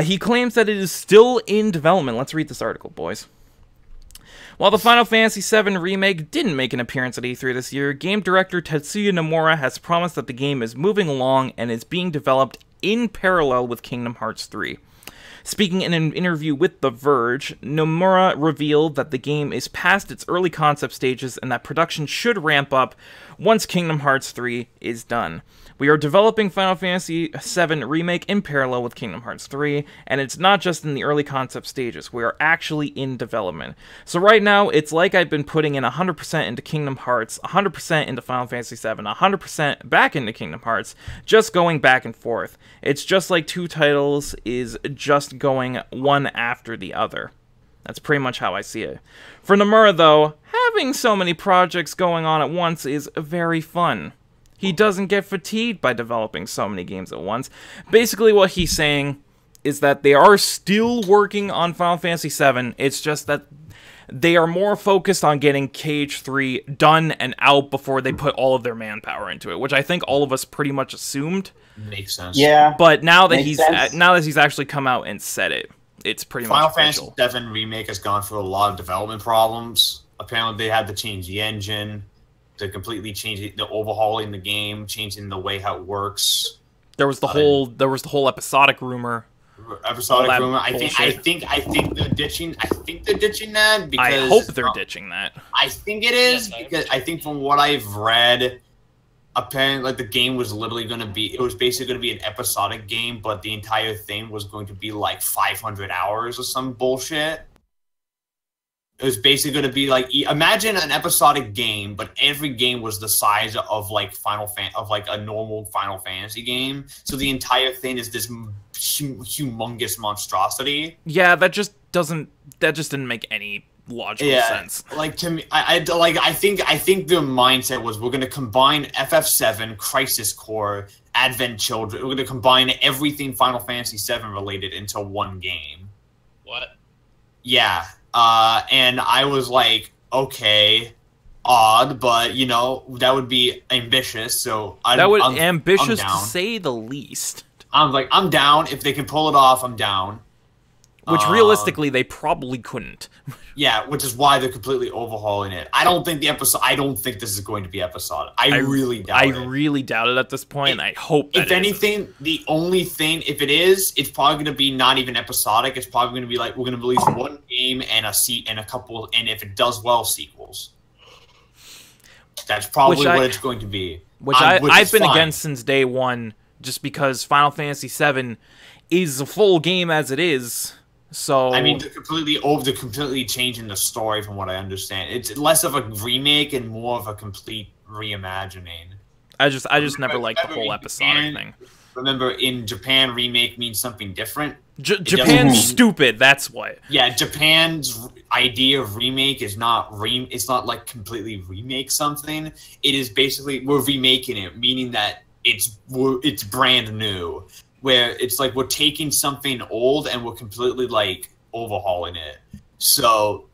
He claims that it is still in development. Let's read this article, boys. While the Final Fantasy VII Remake didn't make an appearance at E3 this year, game director Tetsuya Nomura has promised that the game is moving along and is being developed in parallel with Kingdom Hearts 3. Speaking in an interview with The Verge, Nomura revealed that the game is past its early concept stages and that production should ramp up once Kingdom Hearts 3 is done. We are developing Final Fantasy VII Remake in parallel with Kingdom Hearts 3, and it's not just in the early concept stages, we are actually in development. So right now, it's like I've been putting in 100% into Kingdom Hearts, 100% into Final Fantasy VII, 100% back into Kingdom Hearts, just going back and forth. It's just like two titles is just going one after the other. That's pretty much how I see it. For Nomura, though, having so many projects going on at once is very fun. He doesn't get fatigued by developing so many games at once. Basically, what he's saying is that they are still working on Final Fantasy VII. It's just that they are more focused on getting KH3 done and out before they put all of their manpower into it, which I think all of us pretty much assumed. Makes sense. Yeah. But now that Makes sense. now that he's actually come out and said it, it's pretty Final much Fantasy official. VII Remake has gone through a lot of development problems. Apparently, they had to change the engine, to completely change it, the overhauling the game, changing the way how it works. There was the whole episodic rumor. Episodic All that rumor. I bullshit. think they're ditching. I think they're ditching that because I hope they're ditching that. I think it is Yes, because I think from what I've read, apparently like the game was literally going to be. It was basically going to be an episodic game, but the entire thing was going to be like 500 hours or some bullshit. It was basically going to be like imagine an episodic game, but every game was the size of like a normal Final Fantasy game. So the entire thing is this humongous monstrosity. Yeah, that just didn't make any logical sense. Like to me, I think the mindset was we're going to combine FF7, Crisis Core, Advent Children. We're going to combine everything Final Fantasy VII related into one game. What? Yeah. And I was like, okay, odd, but you know that would be ambitious. So ambitious I'm to down. say the least. I'm down if they can pull it off. I'm down. Which realistically they probably couldn't. Yeah, which is why they're completely overhauling it. I don't think this is going to be episodic. I really doubt it. I really doubt it at this point, and I hope that if anything, the only thing, if it is, it's probably going to be not even episodic. It's probably going to be like we're going to release one game and a couple, and if it does well, sequels. That's probably what it's going to be. I've been fine. against since day one just because Final Fantasy VII is a full game as it is. So I mean, they're completely changing the story from what I understand. It's less of a remake and more of a complete reimagining. I just never liked the whole episodic thing. Remember, in Japan, remake means something different. Japan's stupid. That's what. Yeah, Japan's idea of remake is not it's not like completely remake something. It is basically we're remaking it, meaning that it's brand new. Where it's like we're taking something old and we're completely like overhauling it. So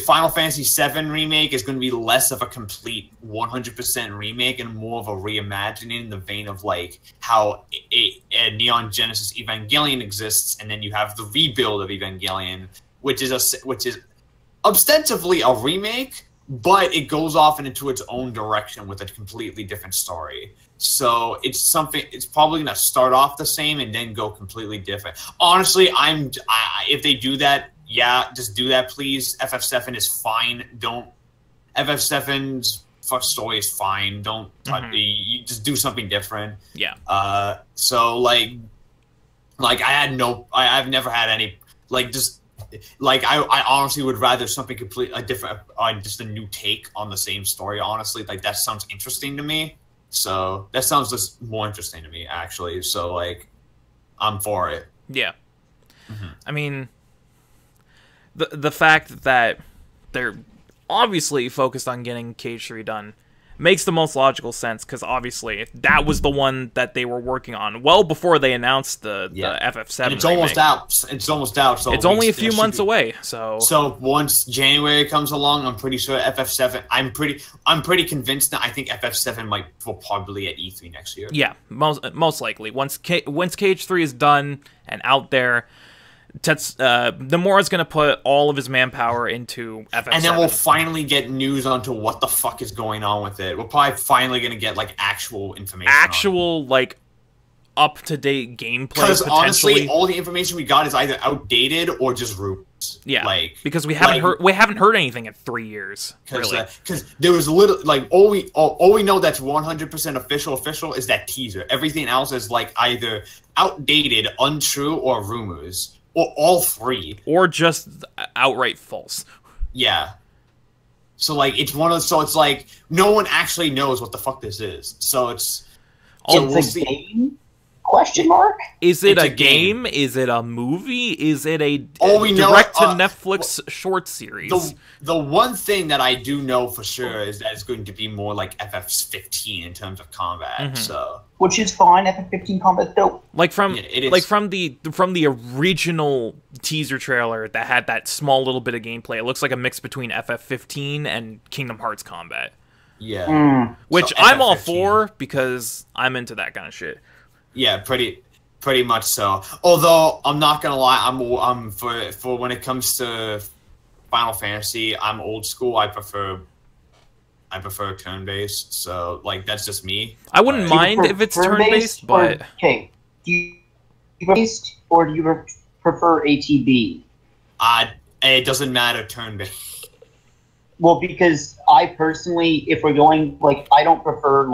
Final Fantasy VII remake is going to be less of a complete 100% remake and more of a reimagining in the vein of like how a Neon Genesis Evangelion exists, and then you have the rebuild of Evangelion, which is ostensibly a remake, but it goes off into its own direction with a completely different story. So it's probably going to start off the same and then go completely different. Honestly, if they do that, yeah, just do that, please. FF7 is fine. FF7's first story is fine. Don't you just do something different. Yeah. So I've never had any I honestly would rather something different, just a new take on the same story. Honestly, like that sounds interesting to me. So that sounds just more interesting to me, actually. So I'm for it. Yeah. I mean, the fact that they're obviously focused on getting Cage 3 done makes the most logical sense, because obviously that was the one that they were working on well before they announced the FF7 and it's almost out. It's almost out. So it's only a few months away. So once January comes along, I'm pretty sure FF7. I'm pretty convinced that I think FF7 will probably at E3 next year. Yeah, most likely. Once Cage 3 is done and out there, Nomura's going to put all of his manpower into FF7. And then we'll finally get news onto what the fuck is going on with it. We're probably finally going to get, actual information. Actual, up-to-date gameplay, because, honestly, all the information we got is either outdated or just rumors. Yeah, because we haven't heard anything in 3 years, really. Because there was all we know that's 100% official is that teaser. Everything else is, either outdated, untrue, or rumors. Or all three. Or just outright false. Yeah. So, it's one of those... So, it's no one actually knows what the fuck this is. So, it's... It's a game? Question mark? Is it a game? Is it a movie? Is it a direct-to-Netflix short series? The one thing that I do know for sure is that it's going to be more like FF15 in terms of combat. So, which is fine. FF15 combat's dope. From the original teaser trailer that had that small little bit of gameplay, it looks like a mix between FF15 and Kingdom Hearts combat. Yeah. Which so I'm all for, because I'm into that kind of shit. Yeah, pretty much so. Although I'm not gonna lie, I'm for when it comes to Final Fantasy, I'm old school. I prefer turn-based. So that's just me. I wouldn't mind if it's turn-based, but okay. Do you based or do you prefer ATB? It doesn't matter turn-based. Well, because I personally, if we're going I don't prefer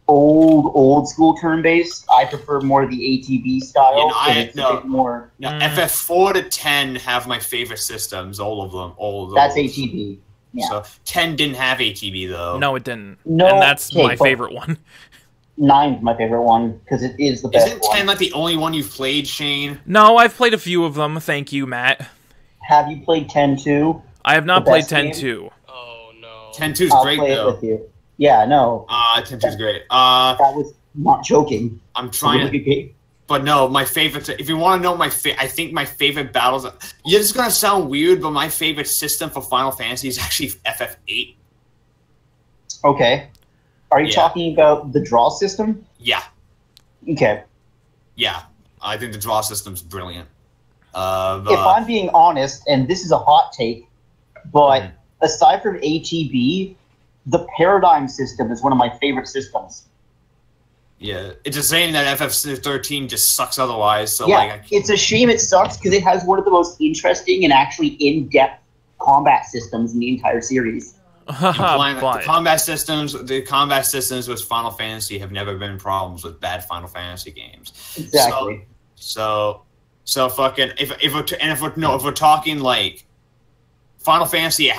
old school turn-based. I prefer more the ATB style. FF4 to 10 have my favorite systems. All of them. That's ATB. Yeah. So 10 didn't have ATB though. No, it didn't. No, and that's my favorite one. 9's my favorite one because it is the best. Isn't 10 the only one you've played, Shane? No, I've played a few of them. Thank you, Matt. Have you played 10-2? I have not played 10-2. Oh no. 10-2's great though. With you. Yeah, no. 10-2's great. That was not joking. I'm trying to... But no, my favorite... If you want to know I think my favorite battles... Yeah, this is going to sound weird, but my favorite system for Final Fantasy is actually FF8. Okay. Are you talking about the draw system? Yeah. Okay. Yeah. I think the draw system's brilliant. If I'm being honest, and this is a hot take, but aside from ATB... the Paradigm system is one of my favorite systems. Yeah, it's a shame that FF13 just sucks otherwise. So it's a shame it sucks because it has one of the most interesting and actually in-depth combat systems in the entire series. Implying that But the combat systems with Final Fantasy have never been problems with bad Final Fantasy games. Exactly. So fucking if we're talking like Final Fantasy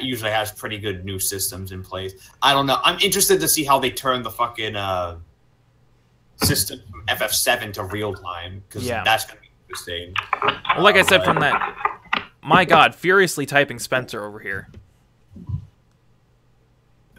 usually has pretty good new systems in place. I don't know. I'm interested to see how they turn the fucking system from FF7 to real time, because that's gonna be interesting. Well, like I said from that, my God, furiously typing Spencer over here.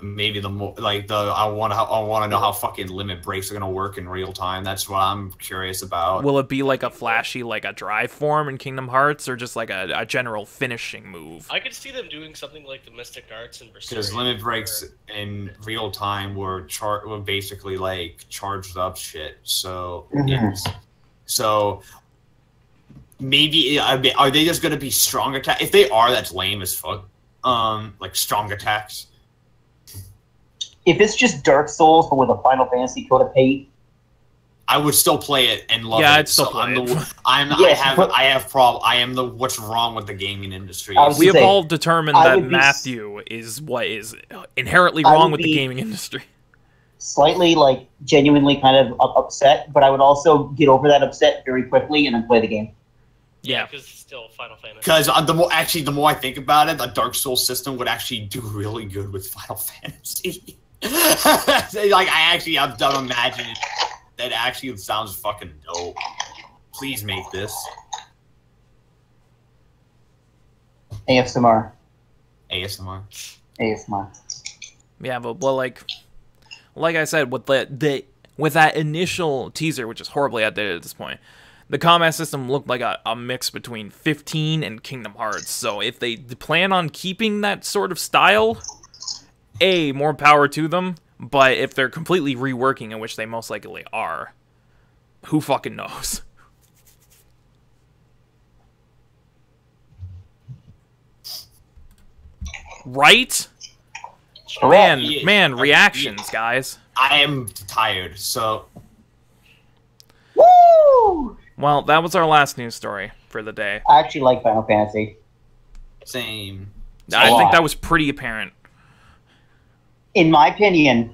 Maybe the more like I want to know how fucking limit breaks are gonna work in real time. That's what I'm curious about. Will it be like a flashy, like a drive form in Kingdom Hearts, or just like a general finishing move? I could see them doing something like the Mystic Arts and because limit breaks in real time were basically like charged up shit. So so maybe are they just gonna be strong attack? If they are, that's lame as fuck. Like strong attacks. If it's just Dark Souls but with a Final Fantasy coat of paint, I would still play it and love it. Yeah, I'd still play it. I am the what's wrong with the gaming industry. We have all determined that Matthew is what is inherently wrong with the gaming industry. Slightly, like, genuinely kind of upset, but I would also get over that upset very quickly and then play the game. Yeah, because it's still Final Fantasy. Because the more I think about it, the Dark Souls system would actually do really good with Final Fantasy. Like, I've done imagining that actually sounds fucking dope. Please make this. ASMR. Yeah, but well, like I said, with with that initial teaser, which is horribly outdated at this point, the combat system looked like a mix between 15 and Kingdom Hearts. So if they plan on keeping that sort of style, more power to them. But if they're completely reworking it, which they most likely are, who fucking knows? Right? Man, reactions, guys. I am tired, so... Woo! Well, that was our last news story for the day. I actually like Final Fantasy. Same. I think that was pretty apparent. In my opinion,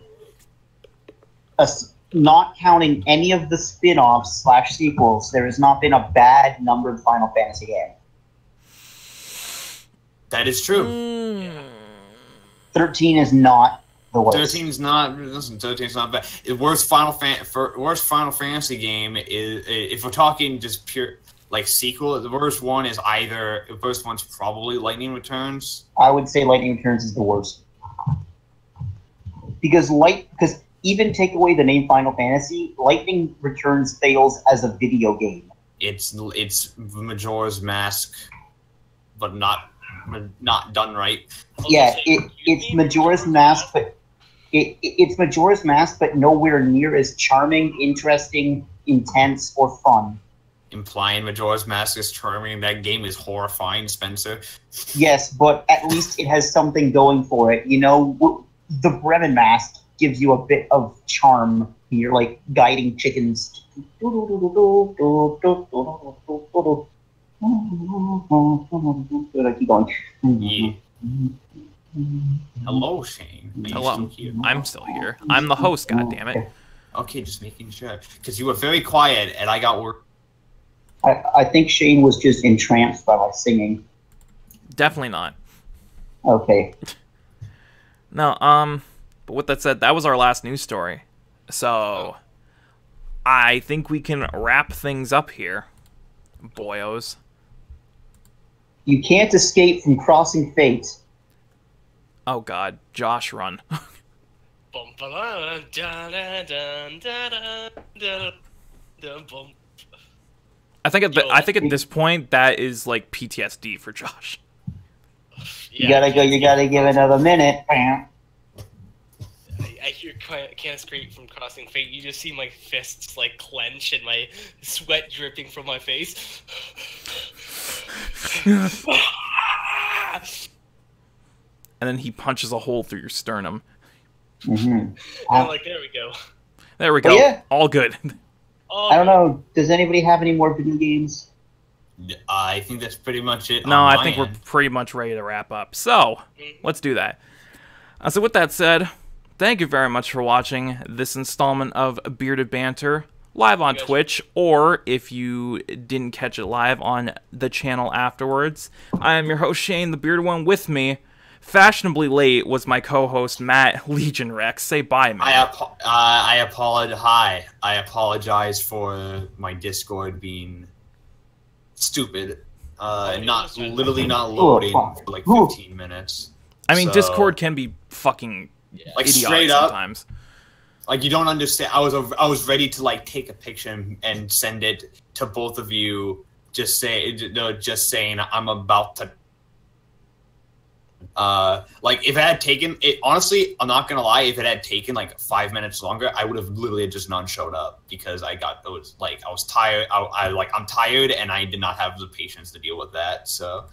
not counting any of the spin-offs / sequels, there has not been a bad numbered Final Fantasy game. That is true. 13 is not the worst. 13's not. Listen, 13's not bad. The worst Final Fantasy game is, if we're talking just pure like sequel, the worst one is the first one's probably Lightning Returns. I would say Lightning Returns is the worst. Because even take away the name Final Fantasy, Lightning Returns fails as a video game. It's Majora's Mask, but not done right. Yeah, it's Majora's Mask, but it's Majora's Mask, but nowhere near as charming, interesting, intense, or fun. Implying Majora's Mask is charming, that game is horrifying, Spencer. Yes, but at least it has something going for it. You know, the Bremen Mask gives you a bit of charm. You're like guiding chickens. Keep going. Yeah. Hello, Shane. Hello. I'm still here. I'm the host, goddammit. Okay, just making sure. Because you were very quiet and I got work. I think Shane was just entranced by my singing. Definitely not. Okay. No, but with that said, that was our last news story. So, I think we can wrap things up here, boyos. You can't escape from crossing fate. Oh god, Josh, run. I think at this point that is like PTSD for Josh. You gotta go. You gotta give it another minute. I hear can't escape from crossing fate. You just see my fists like clench and my sweat dripping from my face. And then he punches a hole through your sternum. And I'm like, there we go. There we go. Yeah. All good. I don't know. Does anybody have any more video games? I think that's pretty much it. No, I think we're pretty much ready to wrap up. So, let's do that. So with that said, thank you very much for watching this installment of Bearded Banter live on Twitch, or if you didn't catch it live on the channel afterwards. I am your host Shane, the Bearded One. With me, fashionably late, was my co-host Matt Legion Rex. Say bye, Matt. I apologize. Hi, I apologize for my Discord being stupid. Not loading for like 15 minutes. I mean, Discord can be fucking like idiotic straight up sometimes. Like, you don't understand. I was ready to like take a picture and send it to both of you. Just saying I'm about to. Like, if it had taken it, honestly, I'm not gonna lie. If it had taken like 5 minutes longer, I would have literally just not showed up because I was tired. I'm tired and I did not have the patience to deal with that. So,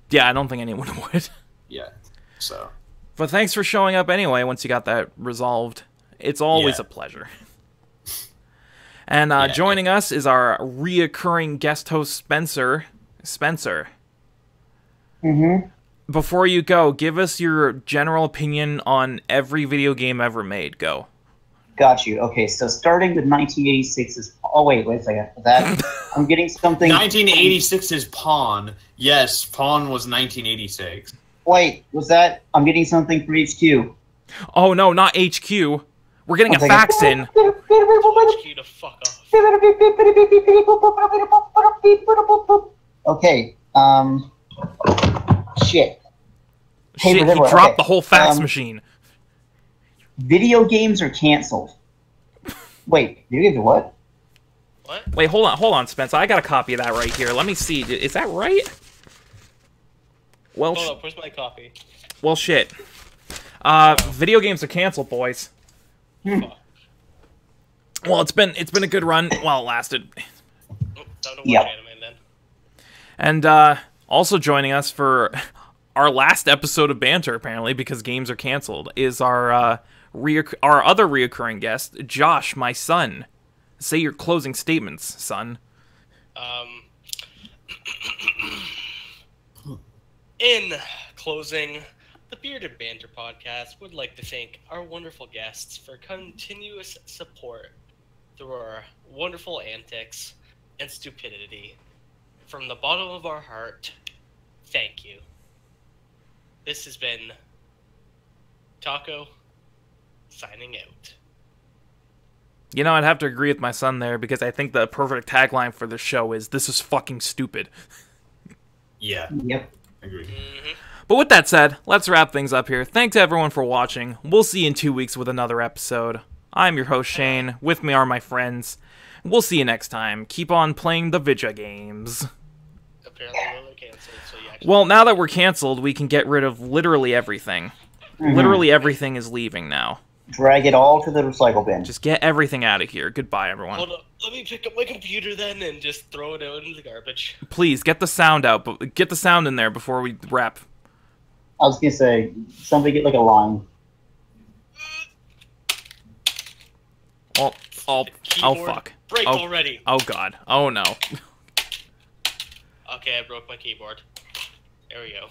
yeah, I don't think anyone would. Yeah. So. But thanks for showing up anyway. Once you got that resolved. It's always a pleasure. And joining us is our reoccurring guest host, Spencer. Spencer. Before you go, give us your general opinion on every video game ever made. Go. Got you. Okay, so starting with 1986 is... Oh, wait a second. That I'm getting something... 1986 is Pawn. Yes, Pawn was 1986. Wait, was that... I'm getting something for HQ. Oh, no, not HQ. We're getting a fax in. HQ to fuck off. Okay, shit. Shit, he dropped the whole fax machine. Video games are canceled. Wait, video games are what? What? Wait, hold on, Spence. I got a copy of that right here. Let me see. Is that right? Well, hold up, where's my copy? Well, shit. Video games are canceled, boys. Well, it's been a good run while it lasted. Yeah. And also joining us for our last episode of Banter, apparently, because games are canceled, is our other reoccurring guest, Josh, my son. Say your closing statements, son. In closing, the Bearded Banter Podcast would like to thank our wonderful guests for continuous support through our wonderful antics and stupidity. From the bottom of our heart, thank you. This has been Taco, signing out. You know, I'd have to agree with my son there, because I think the perfect tagline for the show is, "This is fucking stupid." Yeah. Yep. Agreed. But with that said, let's wrap things up here. Thanks everyone for watching. We'll see you in 2 weeks with another episode. I'm your host, Shane. With me are my friends. We'll see you next time. Keep on playing the video games. Apparently we're canceled, so you actually... Well, now that we're canceled, we can get rid of literally everything. Literally everything is leaving now. Drag it all to the recycle bin. Just get everything out of here. Goodbye, everyone. Hold up. Let me pick up my computer then and just throw it out in the garbage. Please, get the sound out. But get the sound in there before we wrap. I was gonna say, somebody get like a line. Oh fuck. Break already. Oh god. Oh no. Okay, I broke my keyboard. There we go.